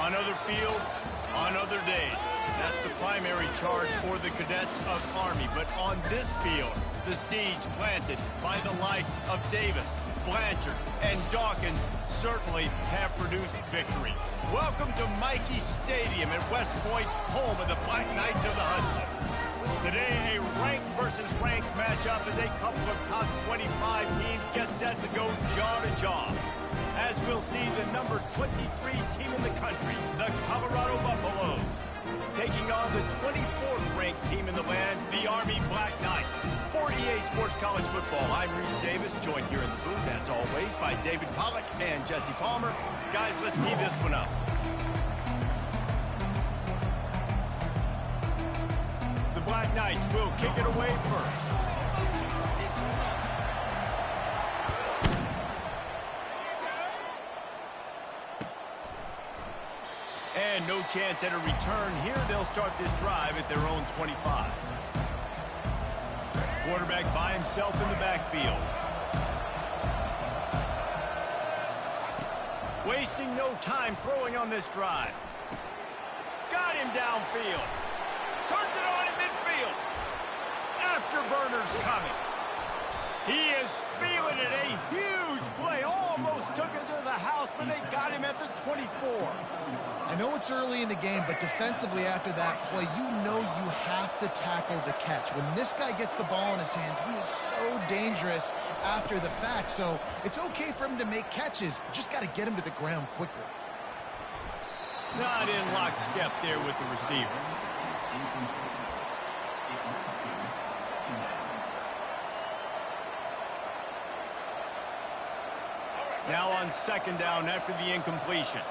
On other fields, on other days. That's the primary charge for the cadets of Army. But on this field, the seeds planted by the likes of Davis, Blanchard, and Dawkins certainly have produced victory. Welcome to Michie Stadium at West Point, home of the Black Knights of the Hudson. Today, a ranked versus ranked matchup as a couple of top 25 teams get set to go jaw to jaw. As we'll see the number 23 team in the country, the Colorado Buffaloes, taking on the 24th ranked team in the land, the Army Black Knights. For EA Sports College Football, I'm Reese Davis, joined here in the booth, as always, by David Pollack and Jesse Palmer. Guys, let's tee this one up. The Black Knights will kick it away first. And no chance at a return here. They'll start this drive at their own 25. Quarterback by himself in the backfield. Wasting no time throwing on this drive. Got him downfield. Turns it on in midfield. Afterburners coming. He is feeling it. A huge play. Almost took it to the house, but they got him at the 24. I know it's early in the game, but defensively after that play, you know you have to tackle the catch. When this guy gets the ball in his hands, he is so dangerous after the fact. So it's okay for him to make catches. You just got to get him to the ground quickly. Not in lockstep there with the receiver. Now on second down after the incompletion.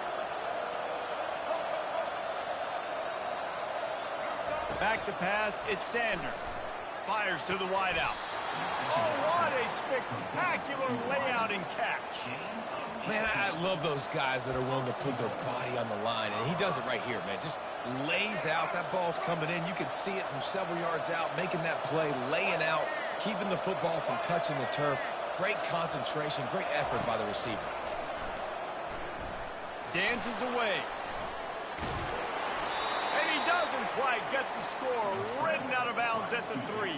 Back to pass, it's Sanders. Fires to the wideout. Oh, what a spectacular layout and catch. Man, I love those guys that are willing to put their body on the line, and he does it right here, man. Just lays out. That ball's coming in. You can see it from several yards out, making that play, laying out, keeping the football from touching the turf. Great concentration, great effort by the receiver. Dances away. And he doesn't quite get the score. Ridden out of bounds at the 3.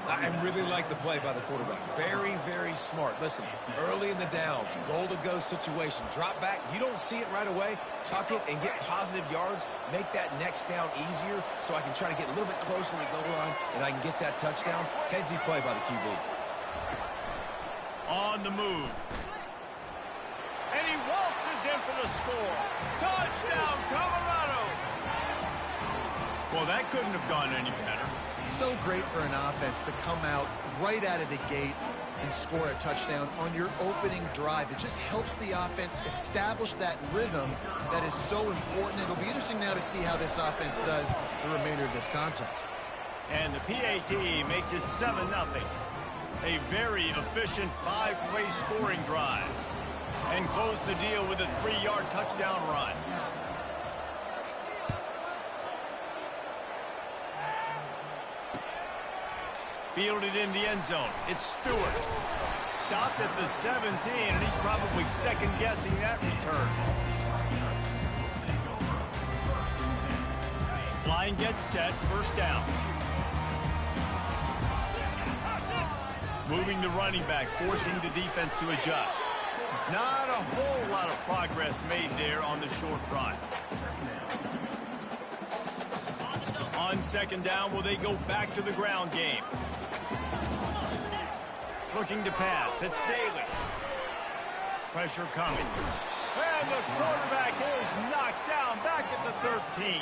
I really like the play by the quarterback. Very, very smart. Listen, early in the downs, goal-to-go situation. Drop back. You don't see it right away. Tuck it and get positive yards. Make that next down easier so I can try to get a little bit closer to the goal line and I can get that touchdown. Headsy play by the QB. On the move. And he waltzes in for the score. Touchdown, Colorado! Well, that couldn't have gone any better. So great for an offense to come out right out of the gate and score a touchdown on your opening drive. It just helps the offense establish that rhythm that is so important. It'll be interesting now to see how this offense does the remainder of this contest. And the PAT makes it 7-0. A very efficient 5-play scoring drive. And close the deal with a 3-yard touchdown run. Fielded in the end zone. It's Stewart. Stopped at the 17, and he's probably second-guessing that return. Line gets set, first down. Moving the running back, forcing the defense to adjust. Not a whole lot of progress made there on the short run. On second down, will they go back to the ground game? Looking to pass, it's Daly. Pressure coming. And the quarterback is knocked down back at the 13.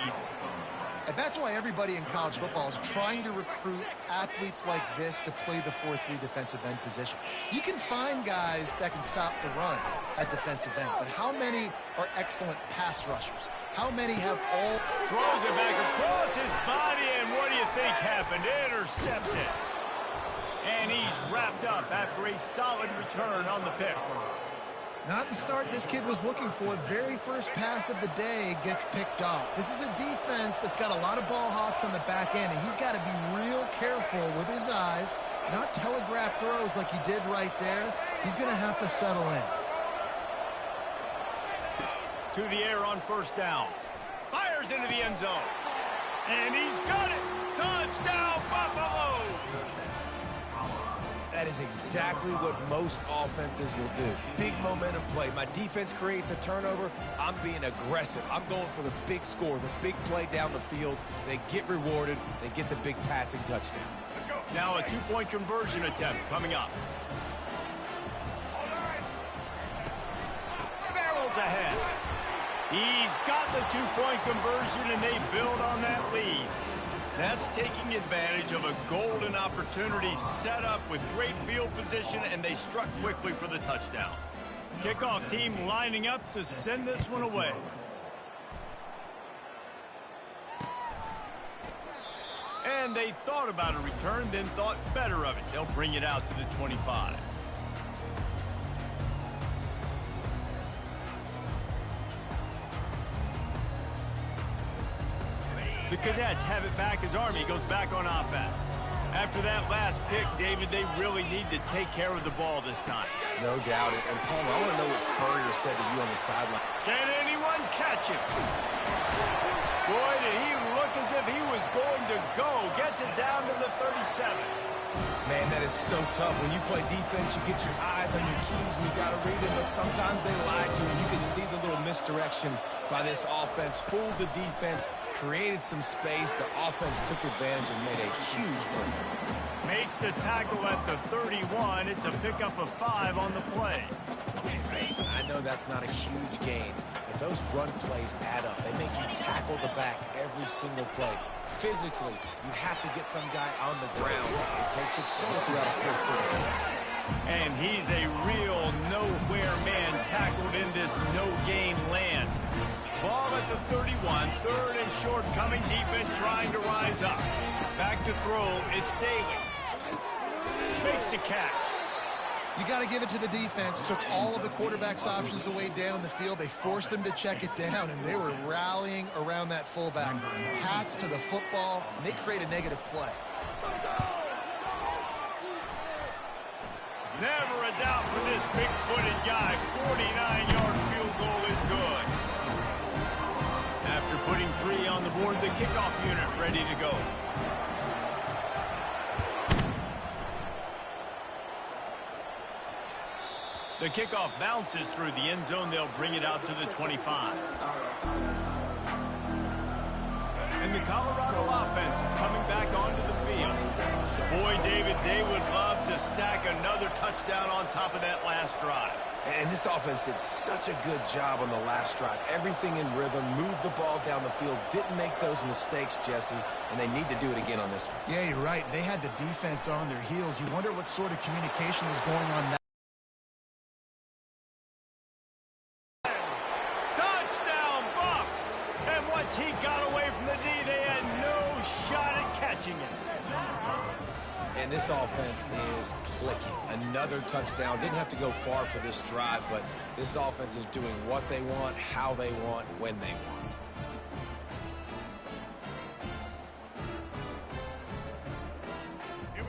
And that's why everybody in college football is trying to recruit athletes like this to play the 4-3 defensive end position. You can find guys that can stop the run at defensive end, but how many are excellent pass rushers? How many have all... Throws it back across his body, and what do you think happened? Intercepted. And he's wrapped up after a solid return on the pick. Not the start this kid was looking for. Very first pass of the day gets picked off. This is a defense that's got a lot of ball hawks on the back end, and he's got to be real careful with his eyes, not telegraph throws like he did right there. He's going to have to settle in. to the air on first down. Fires into the end zone. And he's got it. Touchdown, Buffalo! That is exactly what most offenses will do. Big momentum play. My defense creates a turnover. I'm being aggressive. I'm going for the big score, the big play down the field. They get rewarded. They get the big passing touchdown. Now a two-point conversion attempt coming up. Barrels ahead. He's got the two-point conversion, and they build on that lead. That's taking advantage of a golden opportunity set up with great field position, and they struck quickly for the touchdown. Kickoff team lining up to send this one away. And they thought about a return, then thought better of it. They'll bring it out to the 25. The Cadets have it back as Army goes back on offense. After that last pick, David, they really need to take care of the ball this time. No doubt. And Palmer, I want to know what Spurrier said to you on the sideline. Can anyone catch him? Boy, did he look as if he was going to go. Gets it down to the 37. Man, that is so tough. When you play defense, you get your eyes on your keys and you got to read it, but sometimes they lie to you. You can see the little misdirection by this offense. Fooled the defense, created some space. The offense took advantage and made a huge play. Makes the tackle at the 31. It's a pickup of 5 on the play. Listen, I know that's not a huge gain, but those run plays add up. They make you tackle the back every single play. Physically, you have to get some guy on the ground. It takes its toll throughout a fourth quarter. And he's a real nowhere man tackled in this no-gain land. Ball at the 31, third and short, coming defense trying to rise up. Back to throw, it's Daly. Makes the catch. You got to give it to the defense. Took all of the quarterback's options away down the field. They forced him to check it down, and they were rallying around that fullback. Hats to the football, and they create a negative play. Never a doubt for this big-footed guy. 49-yard field goal is good. After putting 3 on the board, the kickoff unit ready to go. The kickoff bounces through the end zone. They'll bring it out to the 25. And the Colorado offense is coming back onto the field. Boy, David, they would love to stack another touchdown on top of that last drive. And this offense did such a good job on the last drive. Everything in rhythm, moved the ball down the field, didn't make those mistakes, Jesse, and they need to do it again on this one. Yeah, you're right. They had the defense on their heels. You wonder what sort of communication was going on now. He got away from the D. They had no shot at catching it. And this offense is clicking. Another touchdown. Didn't have to go far for this drive, but this offense is doing what they want, how they want, when they want.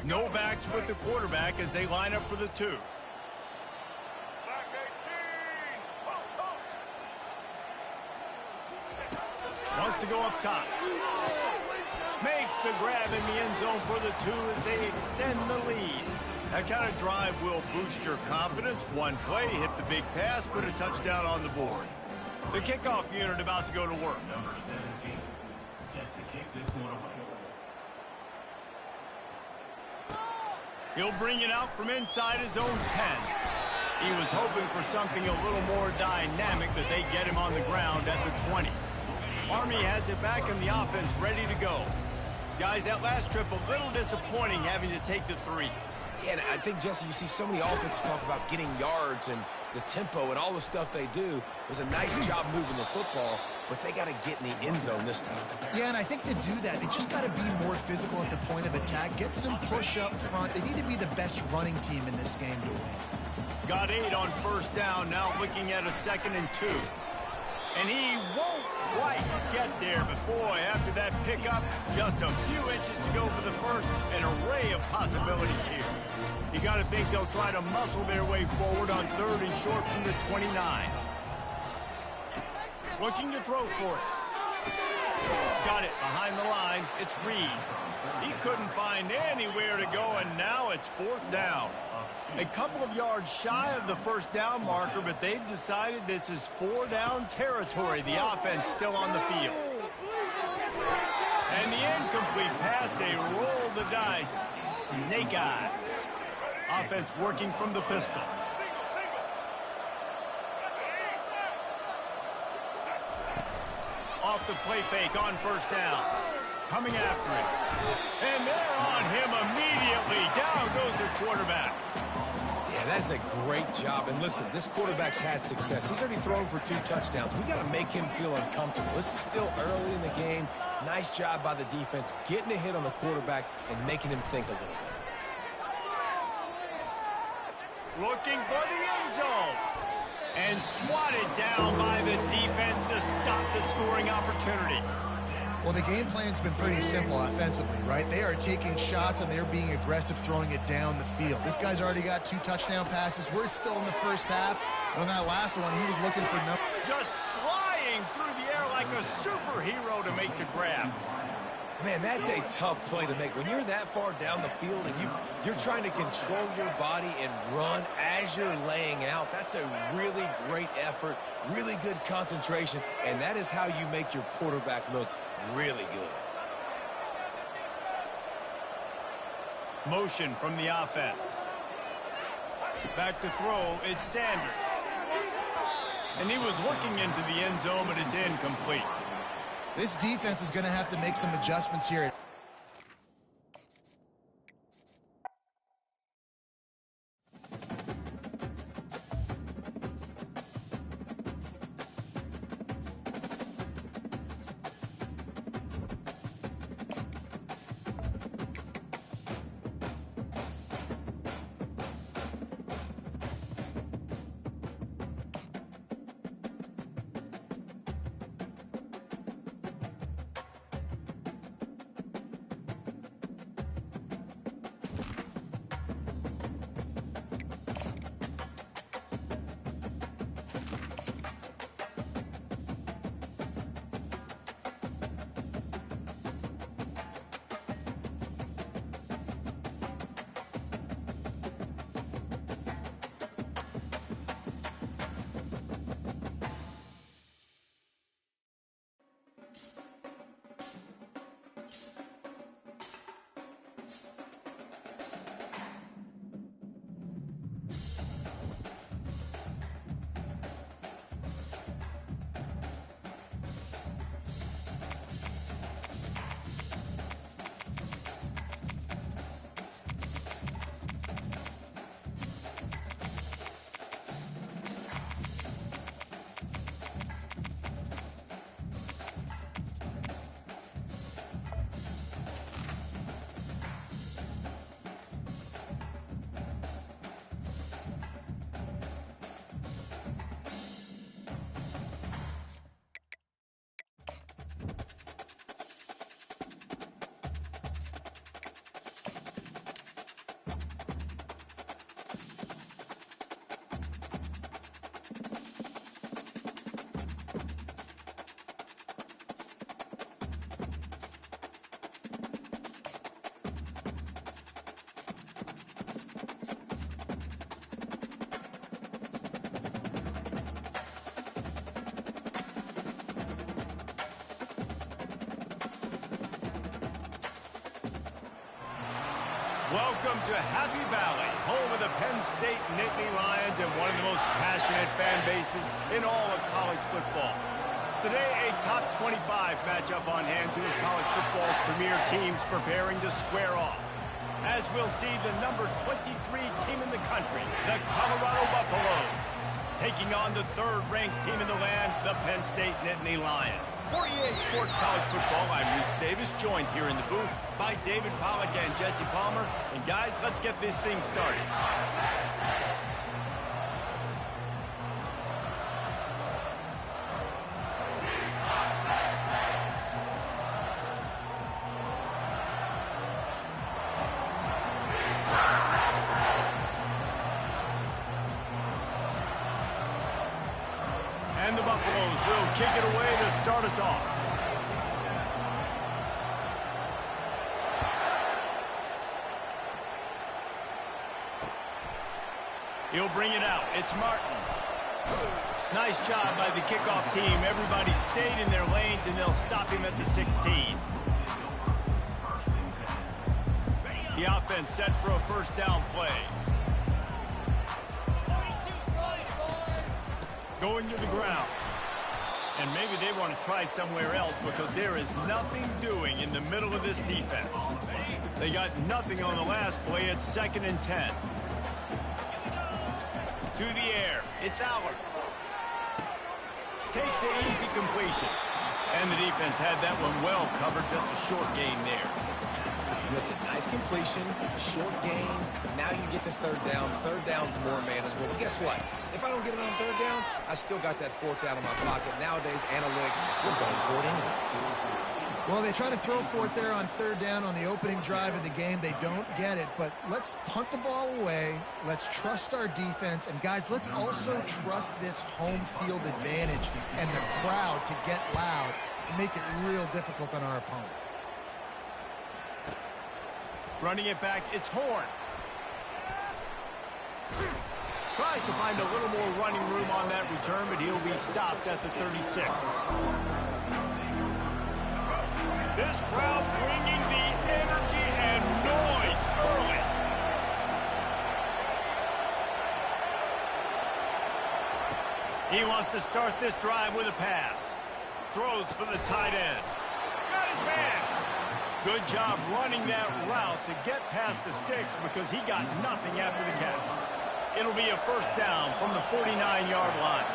No backs with the quarterback as they line up for the 2. Wants to go up top. Makes the grab in the end zone for the 2 as they extend the lead. That kind of drive will boost your confidence. One play, hit the big pass, put a touchdown on the board. The kickoff unit about to go to work. Number 17, set to kick this one away. He'll bring it out from inside his own 10. He was hoping for something a little more dynamic, but they get him on the ground at the 20. Army has it back in the offense, ready to go. Guys, that last trip a little disappointing having to take the 3. Yeah, and I think, Jesse, you see so many offenses talk about getting yards and the tempo and all the stuff they do. It was a nice job moving the football, but they got to get in the end zone this time. Yeah, and I think to do that, they just got to be more physical at the point of attack, get some push up front. They need to be the best running team in this game to win. Got 8 on first down, now looking at a 2nd and 2. And he won't quite get there, but boy, after that pickup, just a few inches to go for the first, an array of possibilities here. You got to think they'll try to muscle their way forward on 3rd and short from the 29. Looking to throw for it. Got it behind the line. It's Reed. He couldn't find anywhere to go, and now it's 4th down. A couple of yards shy of the first down marker, but they've decided this is 4-down territory. The offense still on the field. And the incomplete pass, they roll the dice. Snake eyes. Offense working from the pistol. Off the play fake on 1st down. Coming after it. And they're on him immediately. Down goes the quarterback. Yeah, that's a great job. And listen, this quarterback's had success. He's already thrown for 2 touchdowns. We got to make him feel uncomfortable. This is still early in the game. Nice job by the defense, getting a hit on the quarterback and making him think a little bit. Looking for the end zone. And swatted down by the defense to stop the scoring opportunity. Well, the game plan's been pretty simple offensively, right? They are taking shots, and they're being aggressive, throwing it down the field. This guy's already got 2 touchdown passes. We're still in the first half. And on that last one, he was looking for no... Just flying through the air like a superhero to make the grab. Man, that's a tough play to make. When you're that far down the field and you're trying to control your body and run as you're laying out, that's a really great effort, really good concentration, and that is how you make your quarterback look really good. Motion from the offense. Back to throw, it's Sanders. And he was looking into the end zone, but it's incomplete. This defense is going to have to make some adjustments here. Welcome to Happy Valley, home of the Penn State Nittany Lions and one of the most passionate fan bases in all of college football. Today, a top 25 matchup on hand, two of college football's premier teams preparing to square off. As we'll see, the number 23 team in the country, the Colorado Buffaloes, taking on the third-ranked team in the land, the Penn State Nittany Lions. For EA Sports College Football, I'm Reese Davis, joined here in the booth by David Pollack and Jesse Palmer. And guys, let's get this thing started. And the Buffaloes will kick it away to start us off. He'll bring it out. It's Martin. Nice job by the kickoff team. Everybody stayed in their lanes, and they'll stop him at the 16. The offense set for a first down play. Going to the ground. And maybe they want to try somewhere else because there is nothing doing in the middle of this defense. They got nothing on the last play. It's 2nd and 10. To the air. It's Allard. Takes the easy completion. And the defense had that one well covered. Just a short gain there. Listen, nice completion, short gain. Now you get to third down. Third down's more manageable. But guess what? If I don't get it on third down, I still got that fourth down in my pocket. Nowadays, analytics, we're going for it anyways. Well, they try to throw for it there on third down on the opening drive of the game. They don't get it, but let's punt the ball away. Let's trust our defense. And, guys, let's also trust this home field advantage and the crowd to get loud and make it real difficult on our opponent. Running it back, it's Horn. Tries to find a little more running room on that return, but he'll be stopped at the 36. This crowd bringing the energy and noise early. He wants to start this drive with a pass. Throws for the tight end. Got his man. Good job running that route to get past the sticks because he got nothing after the catch. It'll be a first down from the 49-yard line.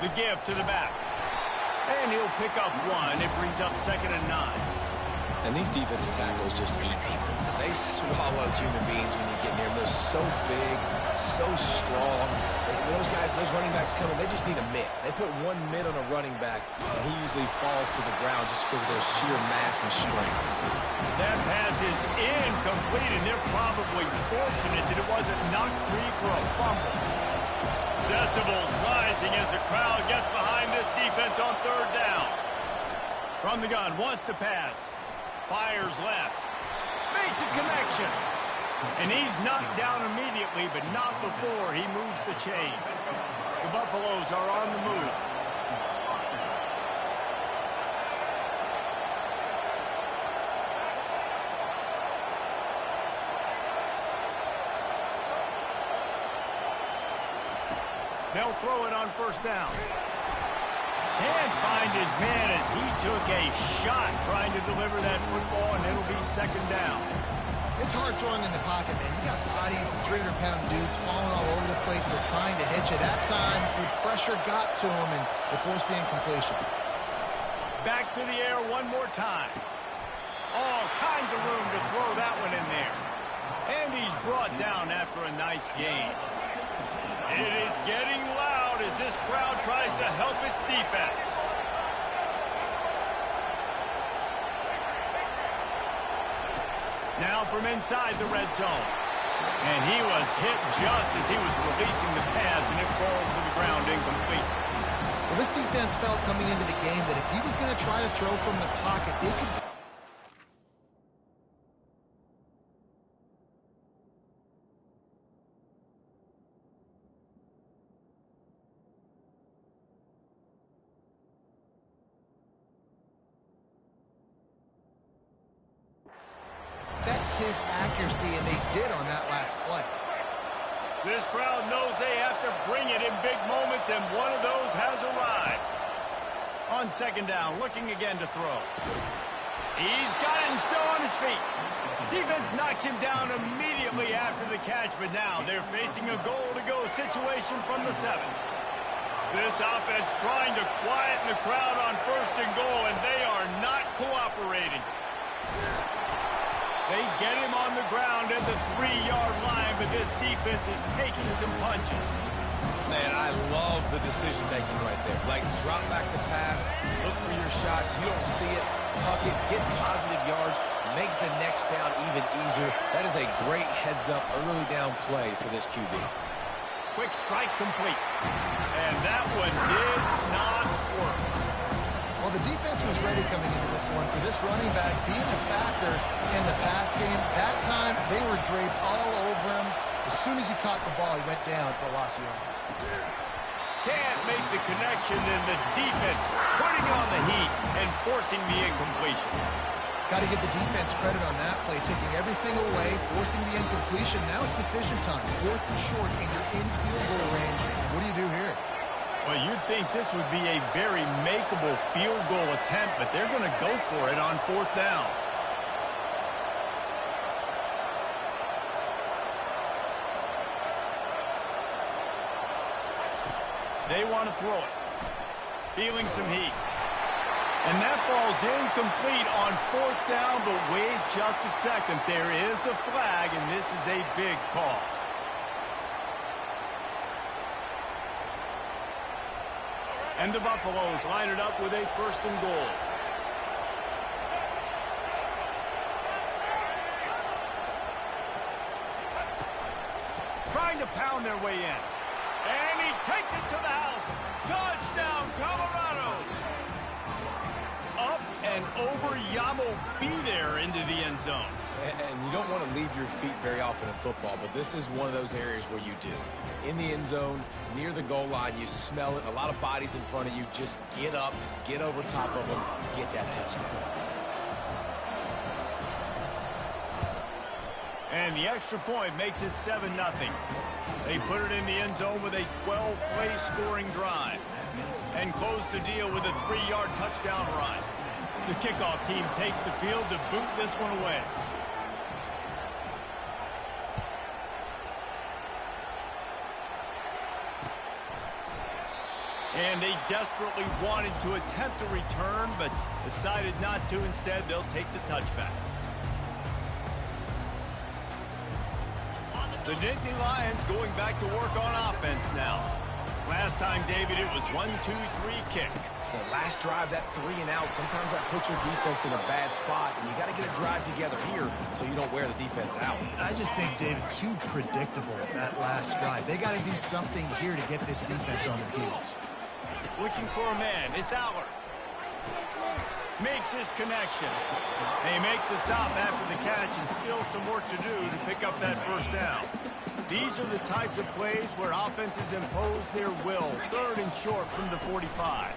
The give to the back. And he'll pick up one. It brings up 2nd and 9. And these defensive tackles just eat people. They swallow human beings when you get near them. They're so big, so strong. Those guys, those running backs coming, they just need a mitt. They put one mitt on a running back, and he usually falls to the ground just because of their sheer mass and strength. That pass is incomplete, and they're probably fortunate that it wasn't knocked free for a fumble. Decibels rising as the crowd gets behind this defense on third down. From the gun, wants to pass. Fires left. Makes a connection. And he's knocked down immediately, but not before he moves the chains. The Buffaloes are on the move. They'll throw it on first down. Can't find his man as he took a shot trying to deliver that football, and it'll be 2nd down. It's hard throwing in the pocket, man. You got bodies and 300-pound dudes falling all over the place. They're trying to hit you. That time, the pressure got to him, and they forced the incompletion. Back to the air one more time. All kinds of room to throw that one in there. And he's brought down after a nice gain. It is getting loud as this crowd tries to help its defense. Now from inside the red zone. And he was hit just as he was releasing the pass, and it falls to the ground incomplete. Well, this defense felt coming into the game that if he was going to try to throw from the pocket, they could... his accuracy, and they did on that last play. This crowd knows they have to bring it in big moments, and one of those has arrived. On 2nd down, looking again to throw. He's got it and still on his feet. Defense knocks him down immediately after the catch, but now they're facing a goal-to-go situation from the 7. This offense trying to quieten the crowd on 1st and goal, and they are not cooperating. They get him on the ground at the 3-yard line, but this defense is taking some punches. Man, I love the decision-making right there. Like, drop back to pass, look for your shots. You don't see it, tuck it, get positive yards, makes the next down even easier. That is a great heads-up early down play for this QB. Quick strike complete. And that one did not work. Well, the defense was ready coming into this one for this running back being a factor in the pass game. That time, they were draped all over him. As soon as he caught the ball, he went down for a loss of yards. Can't make the connection, and the defense putting on the heat and forcing the incompletion. Got to give the defense credit on that play, taking everything away, forcing the incompletion. Now it's decision time. 4th and short, and you're in field goal range. What do you do here? Well, you'd think this would be a very makeable field goal attempt, but they're going to go for it on 4th down. They want to throw it. Feeling some heat. And that ball's incomplete on 4th down, but wait just a second. There is a flag, and this is a big call. And the Buffaloes line it up with a 1st and goal. Trying to pound their way in. And he takes it to the house. Touchdown, Colorado. Up and over. Yamo be there into the end zone. And you don't want to leave your feet very often in football, but this is one of those areas where you do. In the end zone, near the goal line, you smell it. A lot of bodies in front of you. Just get up, get over top of them, get that touchdown. And the extra point makes it 7-0. They put it in the end zone with a 12-play scoring drive and close the deal with a 3-yard touchdown run. The kickoff team takes the field to boot this one away. And they desperately wanted to attempt a return, but decided not to. Instead, they'll take the touchback. The Nittany Lions going back to work on offense now. Last time, David, it was 1-2-3 kick. The last drive, that 3 and out, sometimes that puts your defense in a bad spot, and you got to get a drive together here so you don't wear the defense out. I just think, David, too predictable that last drive. They got to do something here to get this defense on their heels. Looking for a man. It's Aller. Makes his connection. They make the stop after the catch and still some work to do to pick up that 1st down. These are the types of plays where offenses impose their will. 3rd and short from the 45.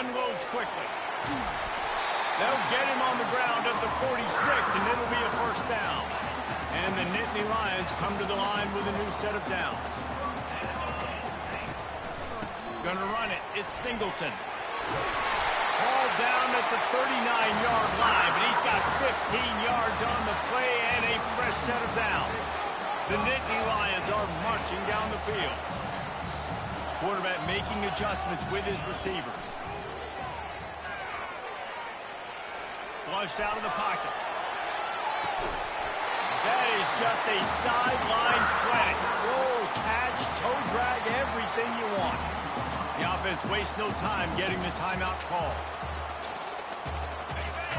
Unloads quickly. They'll get him on the ground at the 46, and it'll be a 1st down. And the Nittany Lions come to the line with a new set of downs. Gonna run it. It's Singleton. Ball down at the 39-yard line, but he's got 15 yards on the play and a fresh set of downs. The Nittany Lions are marching down the field. Quarterback making adjustments with his receivers. Flushed out of the pocket. That is just a sideline flat. Throw, catch, toe drag, everything you want. The offense wastes no time getting the timeout call.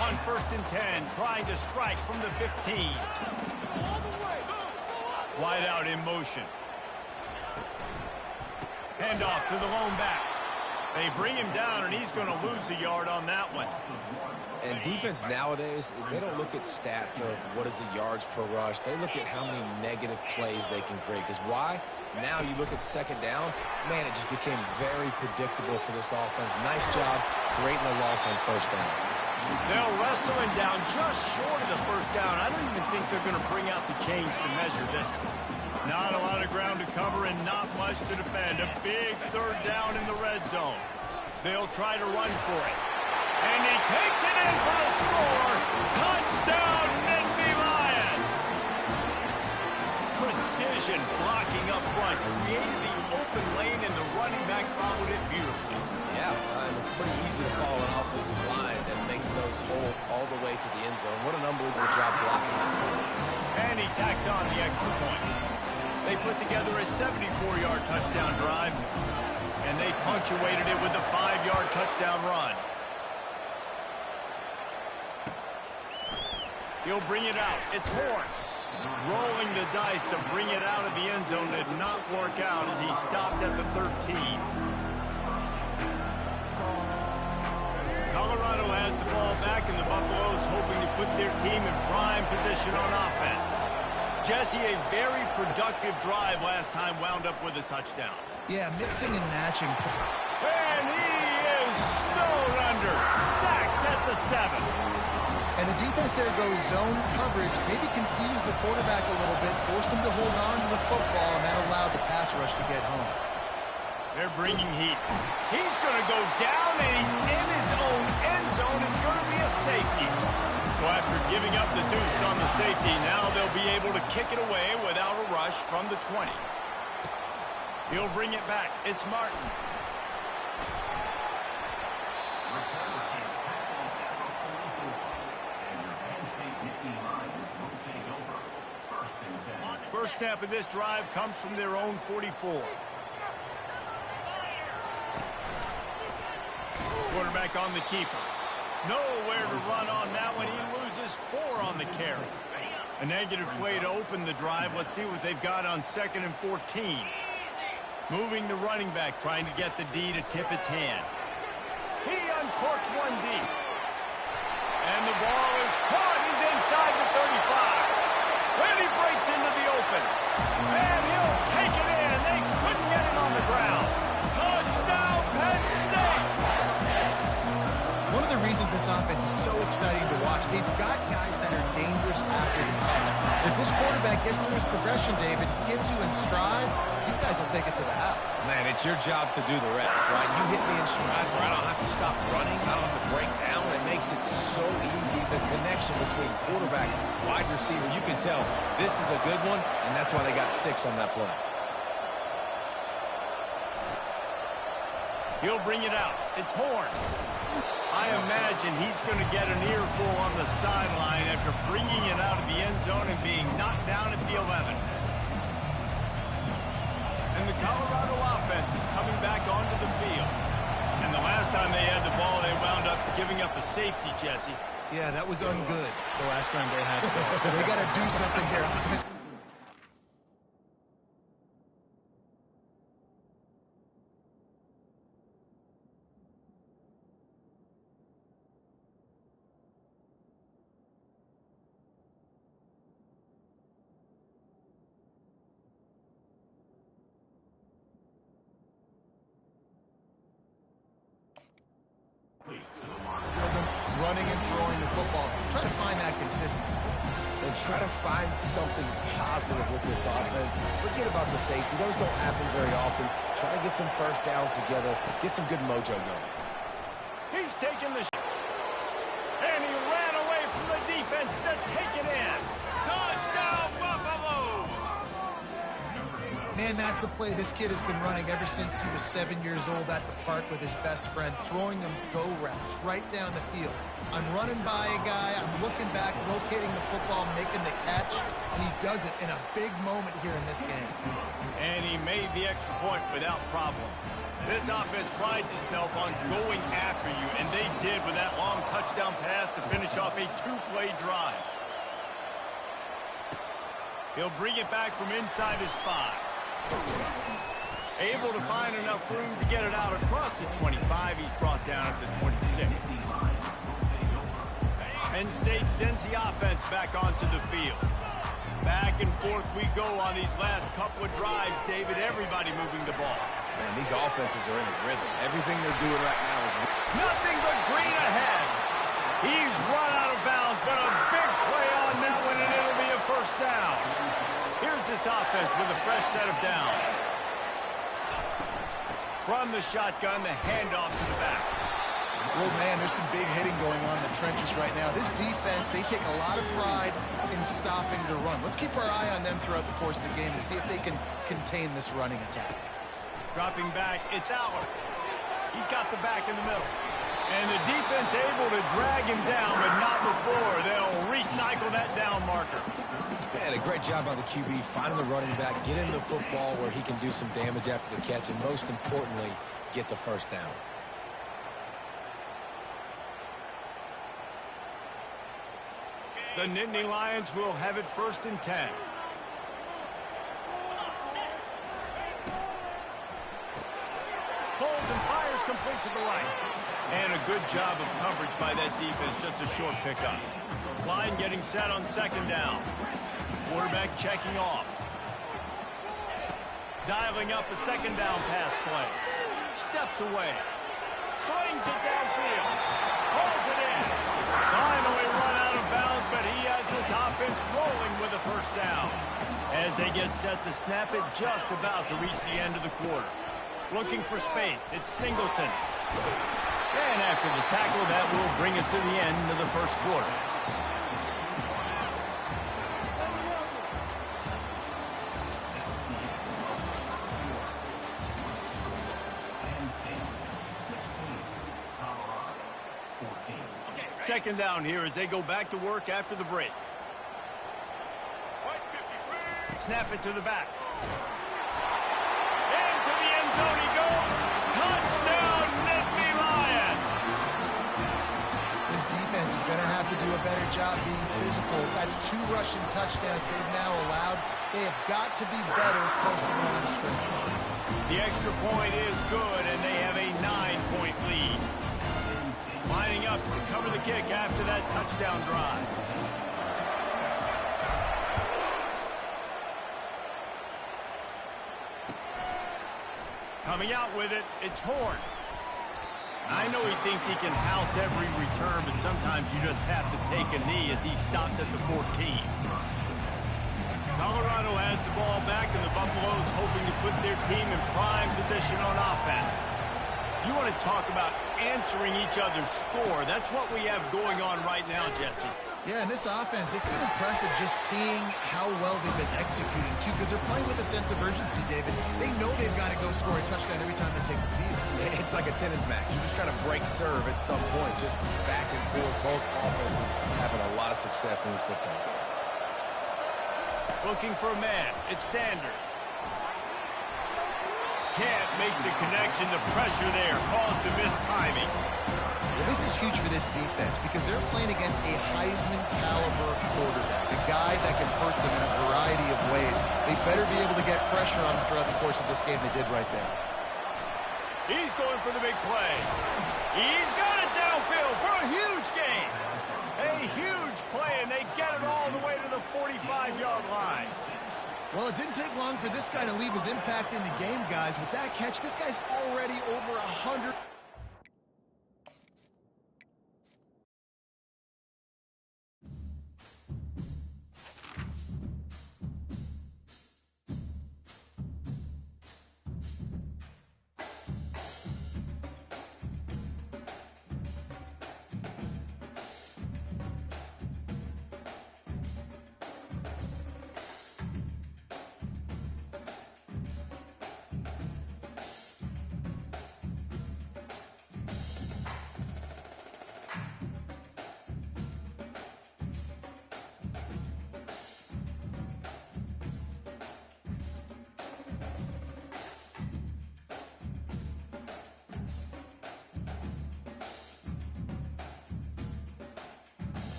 On 1st and 10, trying to strike from the 15. Wide out in motion. Hand off to the lone back. They bring him down, and he's going to lose a yard on that one. And defense nowadays, they don't look at stats of what is the yards per rush. They look at how many negative plays they can create. Because why? Now you look at 2nd down, man, it just became very predictable for this offense. Nice job creating a loss on 1st down. They'll wrestle him down just short of the 1st down. I don't even think they're going to bring out the chains to measure this one. Not a lot of ground to cover and not much to defend. A big 3rd down in the red zone. They'll try to run for it. And he takes it in for the score. Touchdown, Nittany Lions. Precision blocking up front. Created the open lane, and the running back followed it beautifully. Yeah, it's pretty easy to follow an offensive line that makes those hold all the way to the end zone. What an unbelievable job blocking up front. And he tacks on the extra point. They put together a 74-yard touchdown drive, and they punctuated it with a 5-yard touchdown run. He'll bring it out. It's Horn. Rolling the dice to bring it out of the end zone did not work out as he stopped at the 13. Colorado has the ball back, and the Buffaloes hoping to put their team in prime position on offense. Jesse, a very productive drive last time wound up with a touchdown. Yeah, mixing and matching. And he is snowed under, sacked at the 7. And the defense there goes zone coverage, maybe confused the quarterback a little bit, forced him to hold on to the football, and that allowed the pass rush to get home. They're bringing heat. He's going to go down, and he's in his own end zone. It's going to be a safety. So after giving up the deuce on the safety, now they'll be able to kick it away without a rush from the 20. He'll bring it back. It's Martin. First snap of this drive comes from their own 44. Quarterback on the keeper. Nowhere to run on that one. He loses 4 on the carry. A negative play to open the drive. Let's see what they've got on 2nd and 14. Moving the running back, trying to get the D to tip its hand. He uncorks one deep. And the ball is caught. He's inside the 35. When he breaks into the open. And he'll take it in. They couldn't get him on the ground. Touchdown, Penn State! One of the reasons this offense is so exciting to watch, they've got guys that are dangerous after the catch. If this quarterback gets through his progression, David, gets you in stride, these guys will take it to the house. Man, it's your job to do the rest, right? You hit me in stride where I don't have to stop running. I don't have to break down. It makes it so easy. The connection between quarterback, wide receiver, you can tell this is a good one, and that's why they got 6 on that play. He'll bring it out. It's Horn. I imagine he's going to get an earful on the sideline after bringing it out of the end zone and being knocked down at the 11. And the Colorado offense is coming back onto the field. And the last time they had the ball, they wound up giving up a safety, Jesse. Yeah, that was ungood the last time they had the ball. So they got to do something here. Running and throwing the football. Try to find that consistency. And try to find something positive with this offense. Forget about the safety. Those don't happen very often. Try to get some first downs together. Get some good mojo going. He's taking the shot. And he ran away from the defense to take it in. Touchdown, Buffaloes! Man, that's a play this kid has been running ever since he was 7 years old at the park with his best friend, throwing them go routes right down the field. I'm running by a guy, I'm looking back, locating the football, making the catch, and he does it in a big moment here in this game. And he made the extra point without problem. This offense prides itself on going after you, and they did with that long touchdown pass to finish off a 2-play drive. He'll bring it back from inside his 5. Able to find enough room to get it out across the 25. He's brought down at the 26. Penn State sends the offense back onto the field. Back and forth we go on these last couple of drives, David. Everybody moving the ball. Man, these offenses are in a rhythm. Everything they're doing right now is nothing but green ahead. He's run out of bounds, but a big play on that one, and it'll be a first down. Here's this offense with a fresh set of downs. From the shotgun, the handoff to the back. Well, man, there's some big hitting going on in the trenches right now. This defense, they take a lot of pride in stopping the run. Let's keep our eye on them throughout the course of the game and see if they can contain this running attack. Dropping back, it's Aller. He's got the back in the middle. And the defense able to drag him down, but not before. They'll recycle that down marker. Man, a great job by the QB, finding the running back, get him the football where he can do some damage after the catch, and most importantly, get the first down. The Nittany Lions will have it 1st and 10. Pulls and fires complete to the right. And a good job of coverage by that defense, just a short pickup. Klein getting set on 2nd down. Quarterback checking off. Dialing up a 2nd down pass play. Steps away. Slings it downfield. Holds it in. Finally run out of bounds, but he has this offense rolling with a 1st down. As they get set to snap it, just about to reach the end of the quarter. Looking for space. It's Singleton. And after the tackle, that will bring us to the end of the 1st quarter. Second down here as they go back to work after the break. Snap it to the back. Into the end zone he goes. Touchdown, Nittany Lions. This defense is going to have to do a better job being physical. That's 2 rushing touchdowns they've now allowed. They have got to be better close to the line of scrimmage. The extra point is good, and they have a 9-point lead. Lining up to cover the kick after that touchdown drive. Coming out with it, it's Horn. I know he thinks he can house every return, but sometimes you just have to take a knee as he stopped at the 14. Colorado has the ball back, and the Buffaloes hoping to put their team in prime position on offense. You want to talk about answering each other's score. That's what we have going on right now, Jesse. Yeah, and this offense, it's been impressive just seeing how well they've been executing, too, because they're playing with a sense of urgency, David. They know they've got to go score a touchdown every time they take the field. It's like a tennis match. You're just trying to break serve at some point, just back and forth. Both offenses having a lot of success in this football game. Looking for a man. It's Sanders. Can't make the connection. The pressure there caused the missed timing. Well, this is huge for this defense because they're playing against a Heisman-caliber quarterback, a guy that can hurt them in a variety of ways. They better be able to get pressure on him throughout the course of this game. They did right there. He's going for the big play. He's got it downfield for a huge gain. A huge play, and they get it all the way to the 45-yard line. Well, it didn't take long for this guy to leave his impact in the game, guys. With that catch, this guy's already over 100.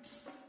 Roberts.